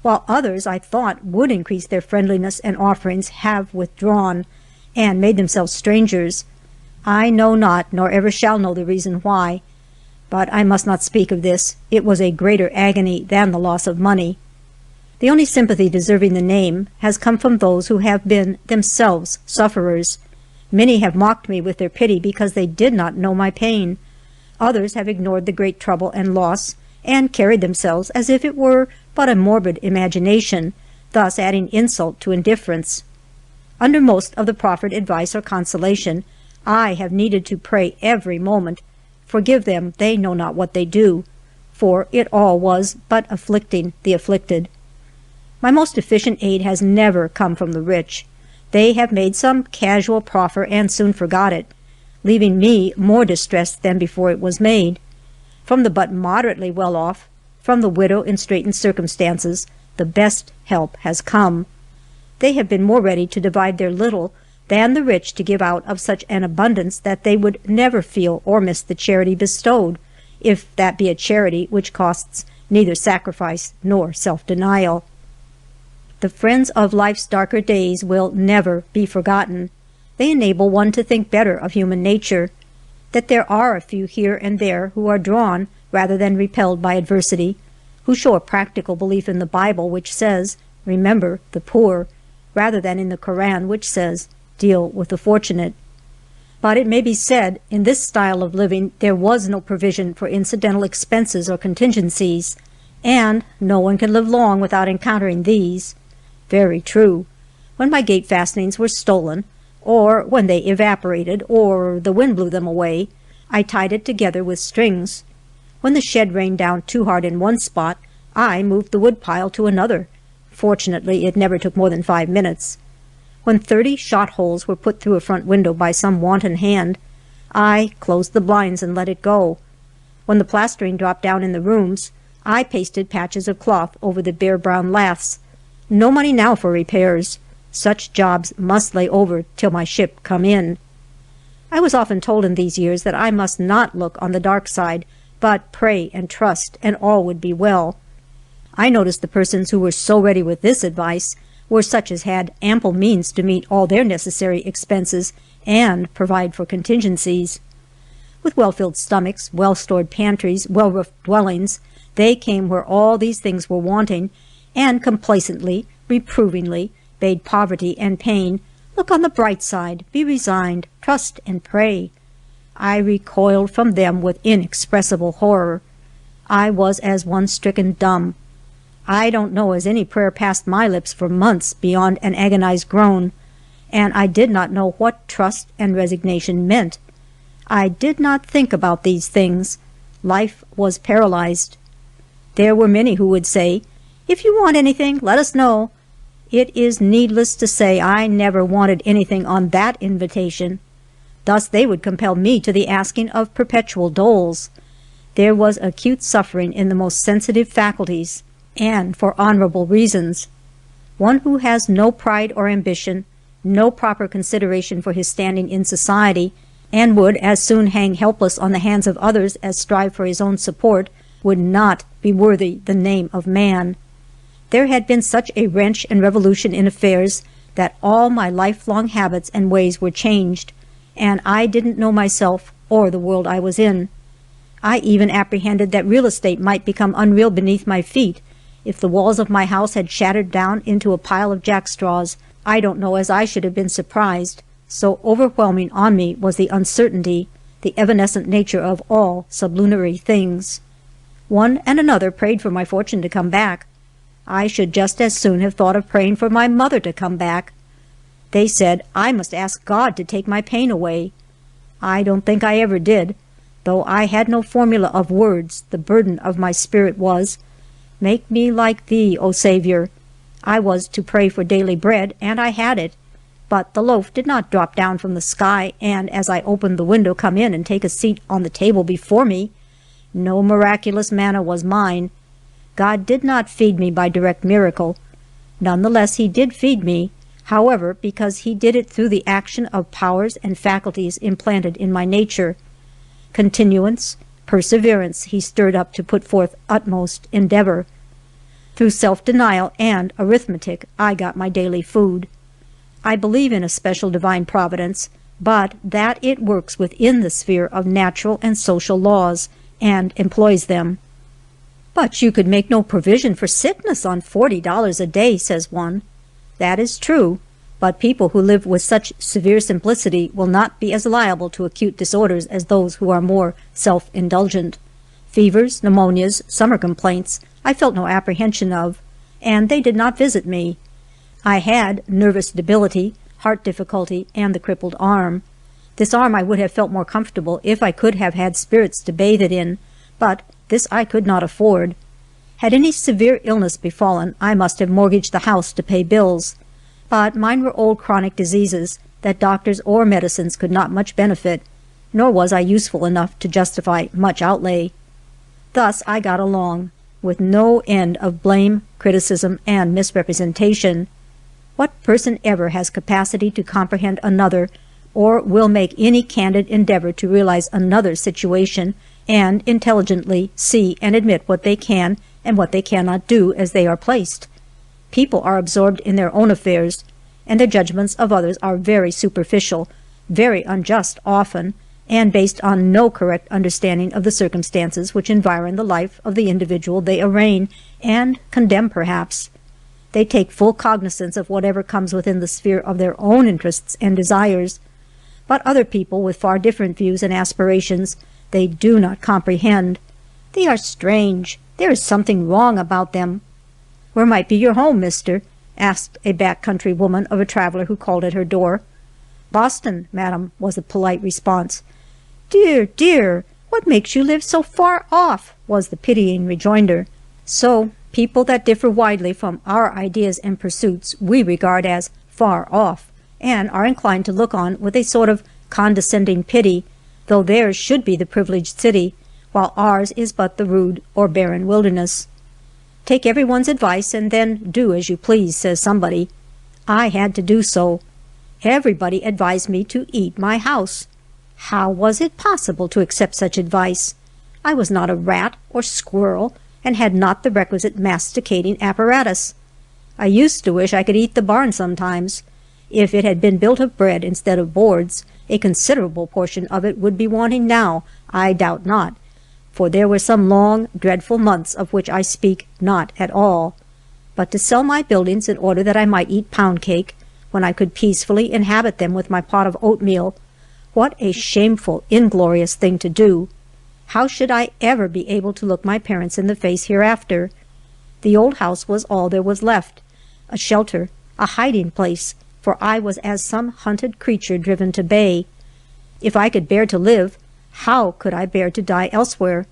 A: while others I thought would increase their friendliness and offerings have withdrawn, and made themselves strangers. I know not, nor ever shall know the reason why, but I must not speak of this. It was a greater agony than the loss of money. The only sympathy deserving the name has come from those who have been themselves sufferers. Many have mocked me with their pity because they did not know my pain. Others have ignored the great trouble and loss, and carried themselves as if it were but a morbid imagination, thus adding insult to indifference. Under most of the proffered advice or consolation, I have needed to pray every moment, "Forgive them, they know not what they do," for it all was but afflicting the afflicted. My most efficient aid has never come from the rich. They have made some casual proffer and soon forgot it, leaving me more distressed than before it was made. From the but moderately well-off, from the widow in straitened circumstances, the best help has come. They have been more ready to divide their little than the rich to give out of such an abundance that they would never feel or miss the charity bestowed, if that be a charity which costs neither sacrifice nor self-denial. The friends of life's darker days will never be forgotten. They enable one to think better of human nature, that there are a few here and there who are drawn rather than repelled by adversity, who show a practical belief in the Bible which says, "Remember the poor," rather than in the Koran which says, "Deal with the fortunate." But it may be said, in this style of living there was no provision for incidental expenses or contingencies, and no one can live long without encountering these. Very true. When my gate fastenings were stolen, or when they evaporated, or the wind blew them away, I tied it together with strings. When the shed rained down too hard in one spot, I moved the woodpile to another. Fortunately, it never took more than 5 minutes. When 30 shot holes were put through a front window by some wanton hand, I closed the blinds and let it go. When the plastering dropped down in the rooms, I pasted patches of cloth over the bare brown laths. No money now for repairs. Such jobs must lay over till my ship come in. I was often told in these years that I must not look on the dark side, but pray and trust, and all would be well. I noticed the persons who were so ready with this advice were such as had ample means to meet all their necessary expenses and provide for contingencies. With well-filled stomachs, well-stored pantries, well-roofed dwellings, they came where all these things were wanting, and complacently, reprovingly, bade poverty and pain, "Look on the bright side, be resigned, trust and pray." I recoiled from them with inexpressible horror. I was as one stricken dumb. I don't know as any prayer passed my lips for months beyond an agonized groan, and I did not know what trust and resignation meant. I did not think about these things. Life was paralyzed. There were many who would say, "If you want anything, let us know." It is needless to say I never wanted anything on that invitation. Thus they would compel me to the asking of perpetual doles. There was acute suffering in the most sensitive faculties, and for honorable reasons. One who has no pride or ambition, no proper consideration for his standing in society, and would as soon hang helpless on the hands of others as strive for his own support, would not be worthy the name of man. There had been such a wrench and revolution in affairs that all my lifelong habits and ways were changed, and I didn't know myself or the world I was in. I even apprehended that real estate might become unreal beneath my feet. If the walls of my house had shattered down into a pile of jackstraws, I don't know as I should have been surprised. So overwhelming on me was the uncertainty, the evanescent nature of all sublunary things. One and another prayed for my fortune to come back. I should just as soon have thought of praying for my mother to come back. They said I must ask God to take my pain away. I don't think I ever did. Though I had no formula of words, the burden of my spirit was, "Make me like thee, O Savior." I was to pray for daily bread, and I had it. But the loaf did not drop down from the sky, and as I opened the window come in and take a seat on the table before me. No miraculous manna was mine. God did not feed me by direct miracle. None the less he did feed me, however, because he did it through the action of powers and faculties implanted in my nature. Continuance, perseverance he stirred up to put forth utmost endeavor. Through self-denial and arithmetic I got my daily food. I believe in a special divine providence, but that it works within the sphere of natural and social laws, and employs them. "But you could make no provision for sickness on $40 a day," says one. That is true, but people who live with such severe simplicity will not be as liable to acute disorders as those who are more self-indulgent. Fevers, pneumonias, summer complaints I felt no apprehension of, and they did not visit me. I had nervous debility, heart difficulty, and the crippled arm. This arm I would have felt more comfortable if I could have had spirits to bathe it in, but this I could not afford. Had any severe illness befallen, I must have mortgaged the house to pay bills. But mine were old chronic diseases that doctors or medicines could not much benefit, nor was I useful enough to justify much outlay. Thus I got along, with no end of blame, criticism, and misrepresentation. What person ever has capacity to comprehend another, or will make any candid endeavor to realize another's situation, and intelligently see and admit what they can and what they cannot do as they are placed? People are absorbed in their own affairs, and their judgments of others are very superficial, very unjust often, and based on no correct understanding of the circumstances which environ the life of the individual they arraign and condemn perhaps. They take full cognizance of whatever comes within the sphere of their own interests and desires, but other people with far different views and aspirations they do not comprehend. They are strange. There is something wrong about them. "Where might be your home, mister?" asked a back-country woman of a traveler who called at her door. "Boston, madam," was the polite response. "Dear, dear, what makes you live so far off?" was the pitying rejoinder. So, people that differ widely from our ideas and pursuits we regard as far off, and are inclined to look on with a sort of condescending pity, though theirs should be the privileged city, while ours is but the rude or barren wilderness. "Take everyone's advice and then do as you please," says somebody. I had to do so. Everybody advised me to eat my house. How was it possible to accept such advice? I was not a rat or squirrel, and had not the requisite masticating apparatus. I used to wish I could eat the barn sometimes. If it had been built of bread instead of boards, a considerable portion of it would be wanting now, I doubt not, for there were some long, dreadful months of which I speak not at all. But to sell my buildings in order that I might eat pound cake, when I could peacefully inhabit them with my pot of oatmeal, what a shameful, inglorious thing to do! How should I ever be able to look my parents in the face hereafter? The old house was all there was left, a shelter, a hiding place, for I was as some hunted creature driven to bay. If I could bear to live, how could I bear to die elsewhere?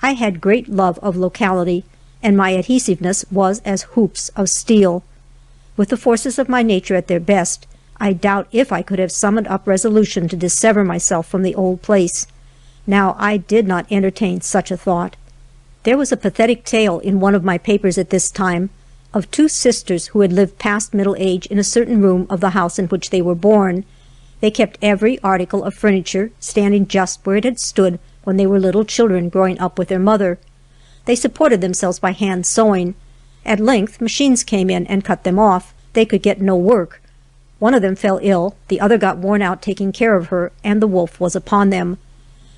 A: I had great love of locality, and my adhesiveness was as hoops of steel. With the forces of my nature at their best, I doubt if I could have summoned up resolution to dissever myself from the old place. Now I did not entertain such a thought. There was a pathetic tale in one of my papers at this time of two sisters who had lived past middle age in a certain room of the house in which they were born. They kept every article of furniture standing just where it had stood when they were little children growing up with their mother. They supported themselves by hand sewing. At length machines came in and cut them off. They could get no work. One of them fell ill, the other got worn out taking care of her, and the wolf was upon them.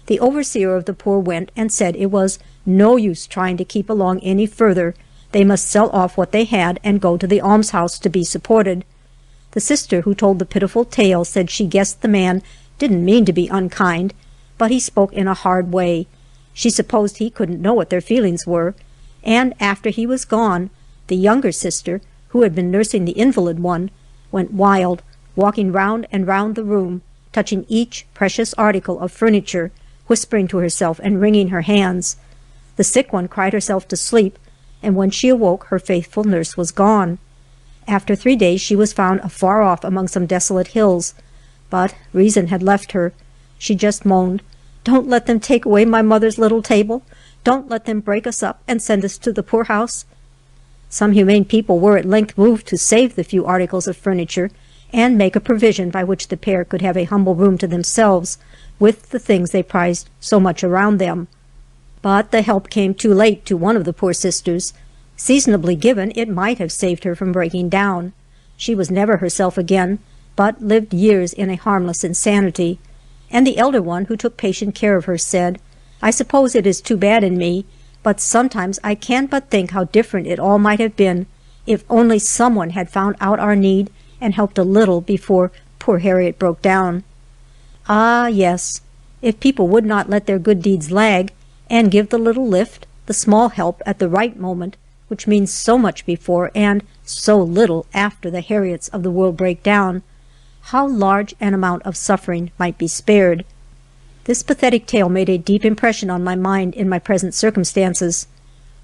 A: The overseer of the poor went and said it was no use trying to keep along any further. They must sell off what they had and go to the almshouse to be supported. The sister who told the pitiful tale said she guessed the man didn't mean to be unkind, but he spoke in a hard way. She supposed he couldn't know what their feelings were, and after he was gone, the younger sister, who had been nursing the invalid one, went wild, walking round and round the room, touching each precious article of furniture, whispering to herself and wringing her hands. The sick one cried herself to sleep, and when she awoke her faithful nurse was gone. After 3 days she was found afar off among some desolate hills, but reason had left her. She just moaned, "Don't let them take away my mother's little table. Don't let them break us up and send us to the poorhouse." Some humane people were at length moved to save the few articles of furniture, and make a provision by which the pair could have a humble room to themselves, with the things they prized so much around them. But the help came too late to one of the poor sisters. Seasonably given, it might have saved her from breaking down. She was never herself again, but lived years in a harmless insanity. And the elder one, who took patient care of her, said, "I suppose it is too bad in me, but sometimes I can't but think how different it all might have been if only someone had found out our need and helped a little before poor Harriet broke down. Ah, yes, if people would not let their good deeds lag, and give the little lift, the small help at the right moment, which means so much before and so little after the Harriets of the world break down, how large an amount of suffering might be spared. This pathetic tale made a deep impression on my mind in my present circumstances.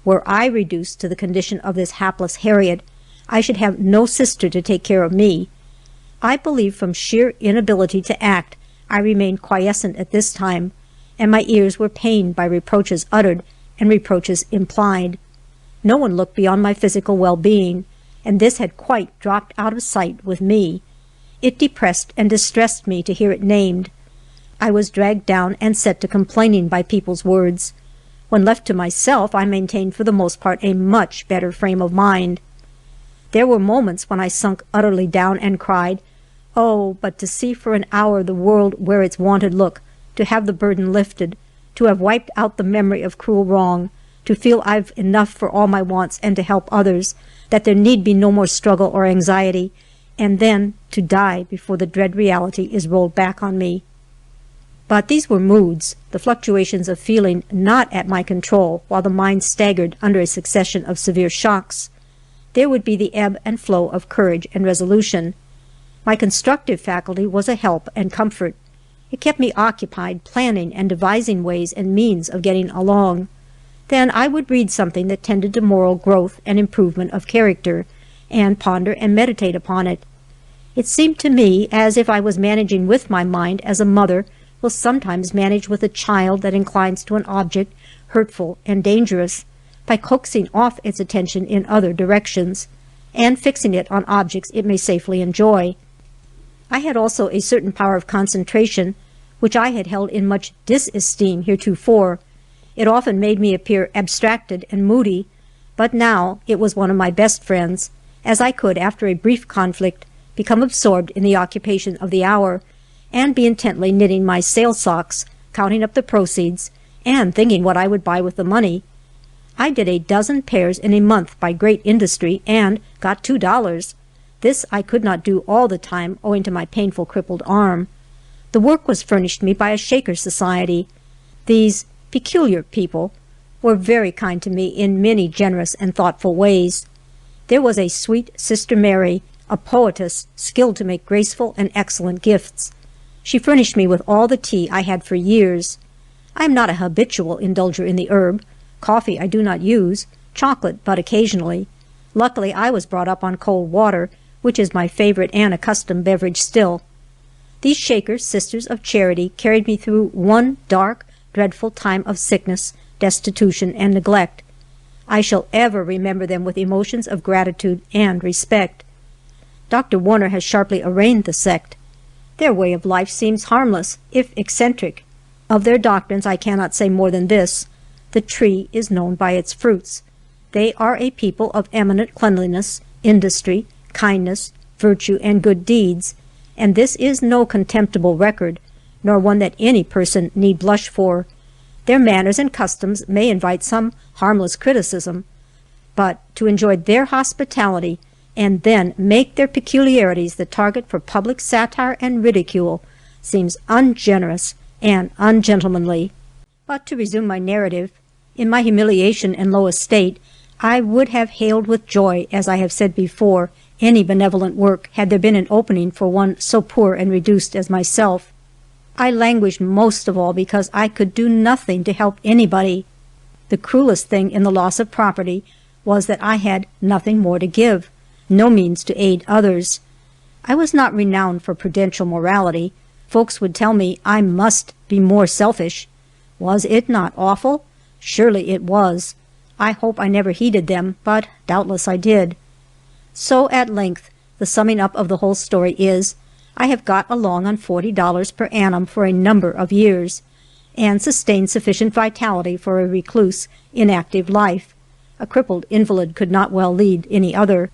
A: Were I reduced to the condition of this hapless Harriet, I should have no sister to take care of me. I believe from sheer inability to act I remained quiescent at this time, and my ears were pained by reproaches uttered and reproaches implied. No one looked beyond my physical well-being, and this had quite dropped out of sight with me. It depressed and distressed me to hear it named. I was dragged down and set to complaining by people's words. When left to myself, I maintained for the most part a much better frame of mind. There were moments when I sunk utterly down and cried, "Oh, but to see for an hour the world wear its wonted look, to have the burden lifted, to have wiped out the memory of cruel wrong, to feel I've enough for all my wants and to help others, that there need be no more struggle or anxiety, and then to die before the dread reality is rolled back on me." But these were moods, the fluctuations of feeling not at my control while the mind staggered under a succession of severe shocks. There would be the ebb and flow of courage and resolution. My constructive faculty was a help and comfort. It kept me occupied planning and devising ways and means of getting along. Then I would read something that tended to moral growth and improvement of character, and ponder and meditate upon it. It seemed to me as if I was managing with my mind as a mother will sometimes manage with a child that inclines to an object hurtful and dangerous, by coaxing off its attention in other directions, and fixing it on objects it may safely enjoy. I had also a certain power of concentration, which I had held in much disesteem heretofore. It often made me appear abstracted and moody, but now it was one of my best friends, as I could, after a brief conflict, become absorbed in the occupation of the hour, and be intently knitting my sale socks, counting up the proceeds, and thinking what I would buy with the money. I did a dozen pairs in a month by great industry, and got $2. This I could not do all the time, owing to my painful crippled arm. The work was furnished me by a Shaker Society. These peculiar people were very kind to me in many generous and thoughtful ways. There was a sweet Sister Mary, a poetess skilled to make graceful and excellent gifts. She furnished me with all the tea I had for years. I am not a habitual indulger in the herb. Coffee I do not use, chocolate but occasionally. Luckily I was brought up on cold water, which is my favorite and accustomed beverage still. These Shaker Sisters of Charity carried me through one dark, dreadful time of sickness, destitution, and neglect. I shall ever remember them with emotions of gratitude and respect. Dr. Warner has sharply arraigned the sect. Their way of life seems harmless, if eccentric. Of their doctrines I cannot say more than this: the tree is known by its fruits. They are a people of eminent cleanliness, industry, kindness, virtue, and good deeds, and this is no contemptible record, nor one that any person need blush for. Their manners and customs may invite some harmless criticism, but to enjoy their hospitality and then make their peculiarities the target for public satire and ridicule seems ungenerous and ungentlemanly. But to resume my narrative, in my humiliation and low estate, I would have hailed with joy, as I have said before, any benevolent work, had there been an opening for one so poor and reduced as myself. I languished most of all because I could do nothing to help anybody. The cruelest thing in the loss of property was that I had nothing more to give, no means to aid others. I was not renowned for prudential morality. Folks would tell me I must be more selfish. Was it not awful? Surely it was. I hope I never heeded them, but doubtless I did. So at length the summing up of the whole story is, I have got along on $40 per annum for a number of years, and sustained sufficient vitality for a recluse, inactive life. A crippled invalid could not well lead any other.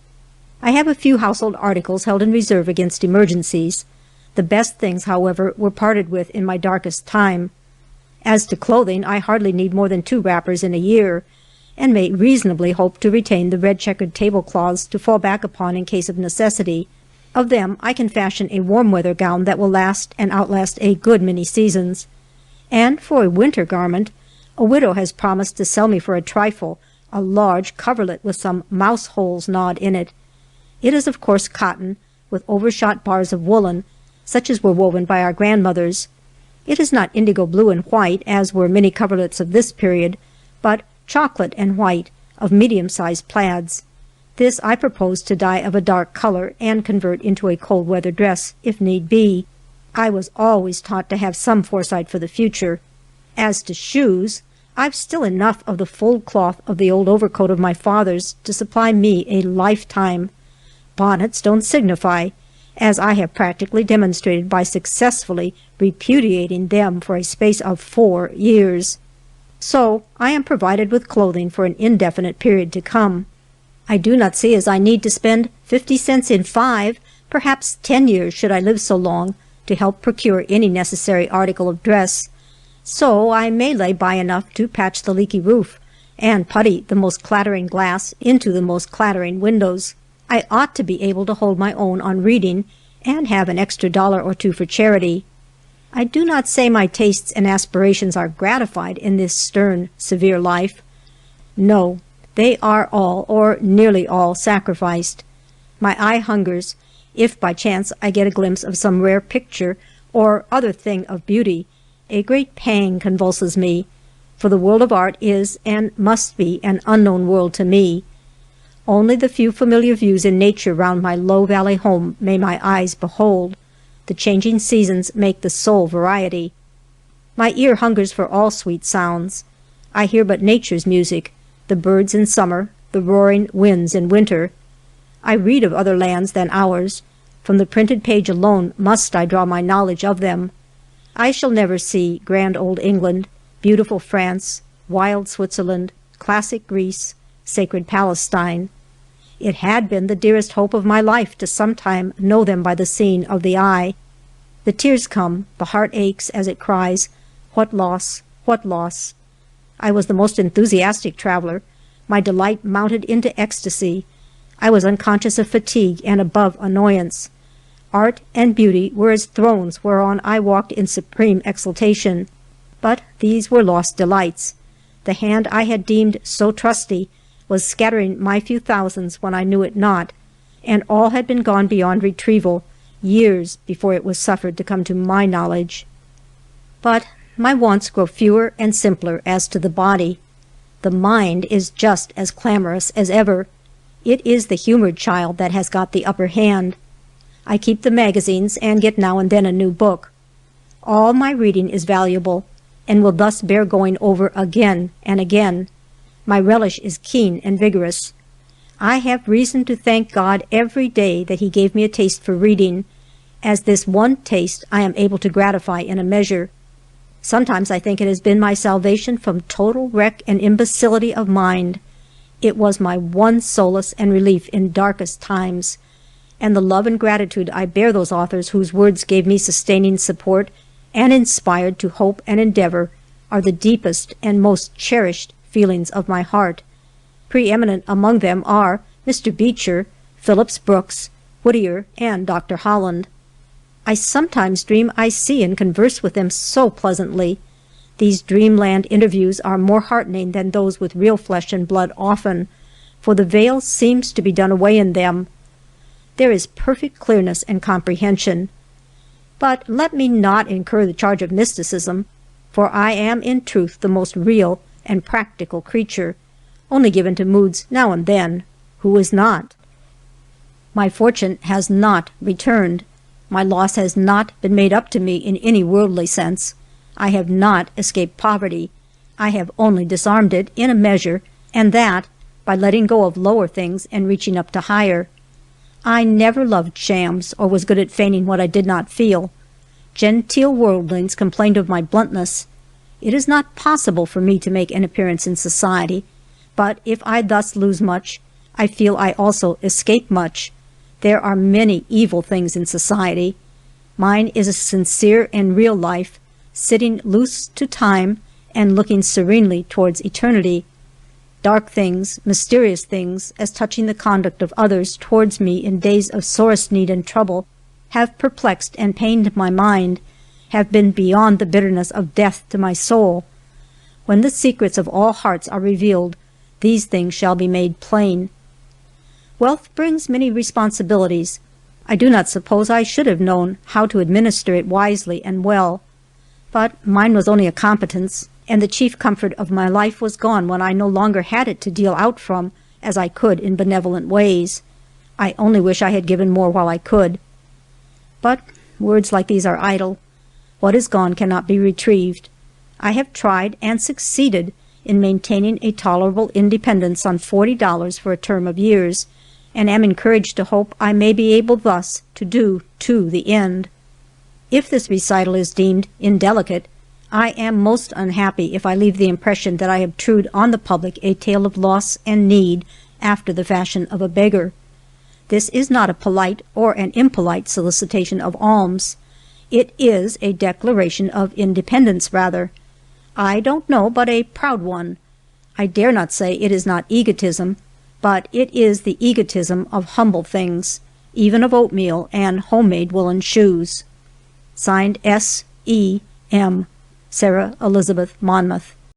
A: I have a few household articles held in reserve against emergencies. The best things, however, were parted with in my darkest time. As to clothing, I hardly need more than 2 wrappers in a year, and may reasonably hope to retain the red checkered tablecloths to fall back upon in case of necessity. Of them I can fashion a warm weather gown that will last and outlast a good many seasons. And for a winter garment, a widow has promised to sell me for a trifle a large coverlet with some mouse holes gnawed in it. It is of course cotton, with overshot bars of woolen, such as were woven by our grandmothers. It is not indigo blue and white, as were many coverlets of this period, but chocolate and white, of medium-sized plaids. This I propose to dye of a dark color and convert into a cold-weather dress, if need be. I was always taught to have some foresight for the future. As to shoes, I've still enough of the fulled cloth of the old overcoat of my father's to supply me a lifetime. Bonnets don't signify, as I have practically demonstrated by successfully repudiating them for a space of 4 years. So I am provided with clothing for an indefinite period to come. I do not see as I need to spend 50 cents in 5, perhaps 10 years should I live so long, to help procure any necessary article of dress. So I may lay by enough to patch the leaky roof, and putty the most clattering glass into the most clattering windows. I ought to be able to hold my own on reading, and have an extra $1 or 2 for charity. I do not say my tastes and aspirations are gratified in this stern, severe life. No, they are all, or nearly all, sacrificed. My eye hungers, if by chance I get a glimpse of some rare picture or other thing of beauty. A great pang convulses me, for the world of art is and must be an unknown world to me. Only the few familiar views in nature round my low valley home may my eyes behold. The changing seasons make the sole variety. My ear hungers for all sweet sounds. I hear but nature's music, the birds in summer, the roaring winds in winter. I read of other lands than ours. From the printed page alone must I draw my knowledge of them. I shall never see grand old England, beautiful France, wild Switzerland, classic Greece, sacred Palestine. It had been the dearest hope of my life to sometime know them by the seeing of the eye. The tears come, the heart aches as it cries, "What loss, what loss!" I was the most enthusiastic traveler. My delight mounted into ecstasy. I was unconscious of fatigue and above annoyance. Art and beauty were as thrones whereon I walked in supreme exultation. But these were lost delights. The hand I had deemed so trusty was scattering my few thousands when I knew it not, and all had been gone beyond retrieval, years before it was suffered to come to my knowledge. But my wants grow fewer and simpler as to the body. The mind is just as clamorous as ever. It is the humored child that has got the upper hand. I keep the magazines and get now and then a new book. All my reading is valuable, and will thus bear going over again and again. My relish is keen and vigorous. I have reason to thank God every day that He gave me a taste for reading, as this one taste I am able to gratify in a measure. Sometimes I think it has been my salvation from total wreck and imbecility of mind. It was my one solace and relief in darkest times, and the love and gratitude I bear those authors whose words gave me sustaining support and inspired to hope and endeavor are the deepest and most cherished feelings of my heart. Preeminent among them are Mr. Beecher, Phillips Brooks, Whittier, and Dr. Holland. I sometimes dream I see and converse with them so pleasantly. These dreamland interviews are more heartening than those with real flesh and blood often, for the veil seems to be done away in them. There is perfect clearness and comprehension. But let me not incur the charge of mysticism, for I am in truth the most real and practical creature, only given to moods now and then. Who is not? My fortune has not returned. My loss has not been made up to me in any worldly sense. I have not escaped poverty. I have only disarmed it in a measure, and that by letting go of lower things and reaching up to higher. I never loved shams, or was good at feigning what I did not feel. Genteel worldlings complained of my bluntness. It is not possible for me to make an appearance in society, but if I thus lose much, I feel I also escape much. There are many evil things in society. Mine is a sincere and real life, sitting loose to time and looking serenely towards eternity. Dark things, mysterious things, as touching the conduct of others towards me in days of sorest need and trouble, have perplexed and pained my mind, have been beyond the bitterness of death to my soul. When the secrets of all hearts are revealed, these things shall be made plain. Wealth brings many responsibilities. I do not suppose I should have known how to administer it wisely and well. But mine was only a competence, and the chief comfort of my life was gone when I no longer had it to deal out from, as I could in benevolent ways. I only wish I had given more while I could. But words like these are idle. What is gone cannot be retrieved. I have tried and succeeded in maintaining a tolerable independence on $40 for a term of years, and am encouraged to hope I may be able thus to do to the end. If this recital is deemed indelicate, I am most unhappy if I leave the impression that I obtrude on the public a tale of loss and need after the fashion of a beggar. This is not a polite or an impolite solicitation of alms. It is a declaration of independence, rather. I don't know, but a proud one. I dare not say it is not egotism, but it is the egotism of humble things, even of oatmeal and homemade woolen shoes. Signed S. E. M. Sarah Elizabeth Monmouth.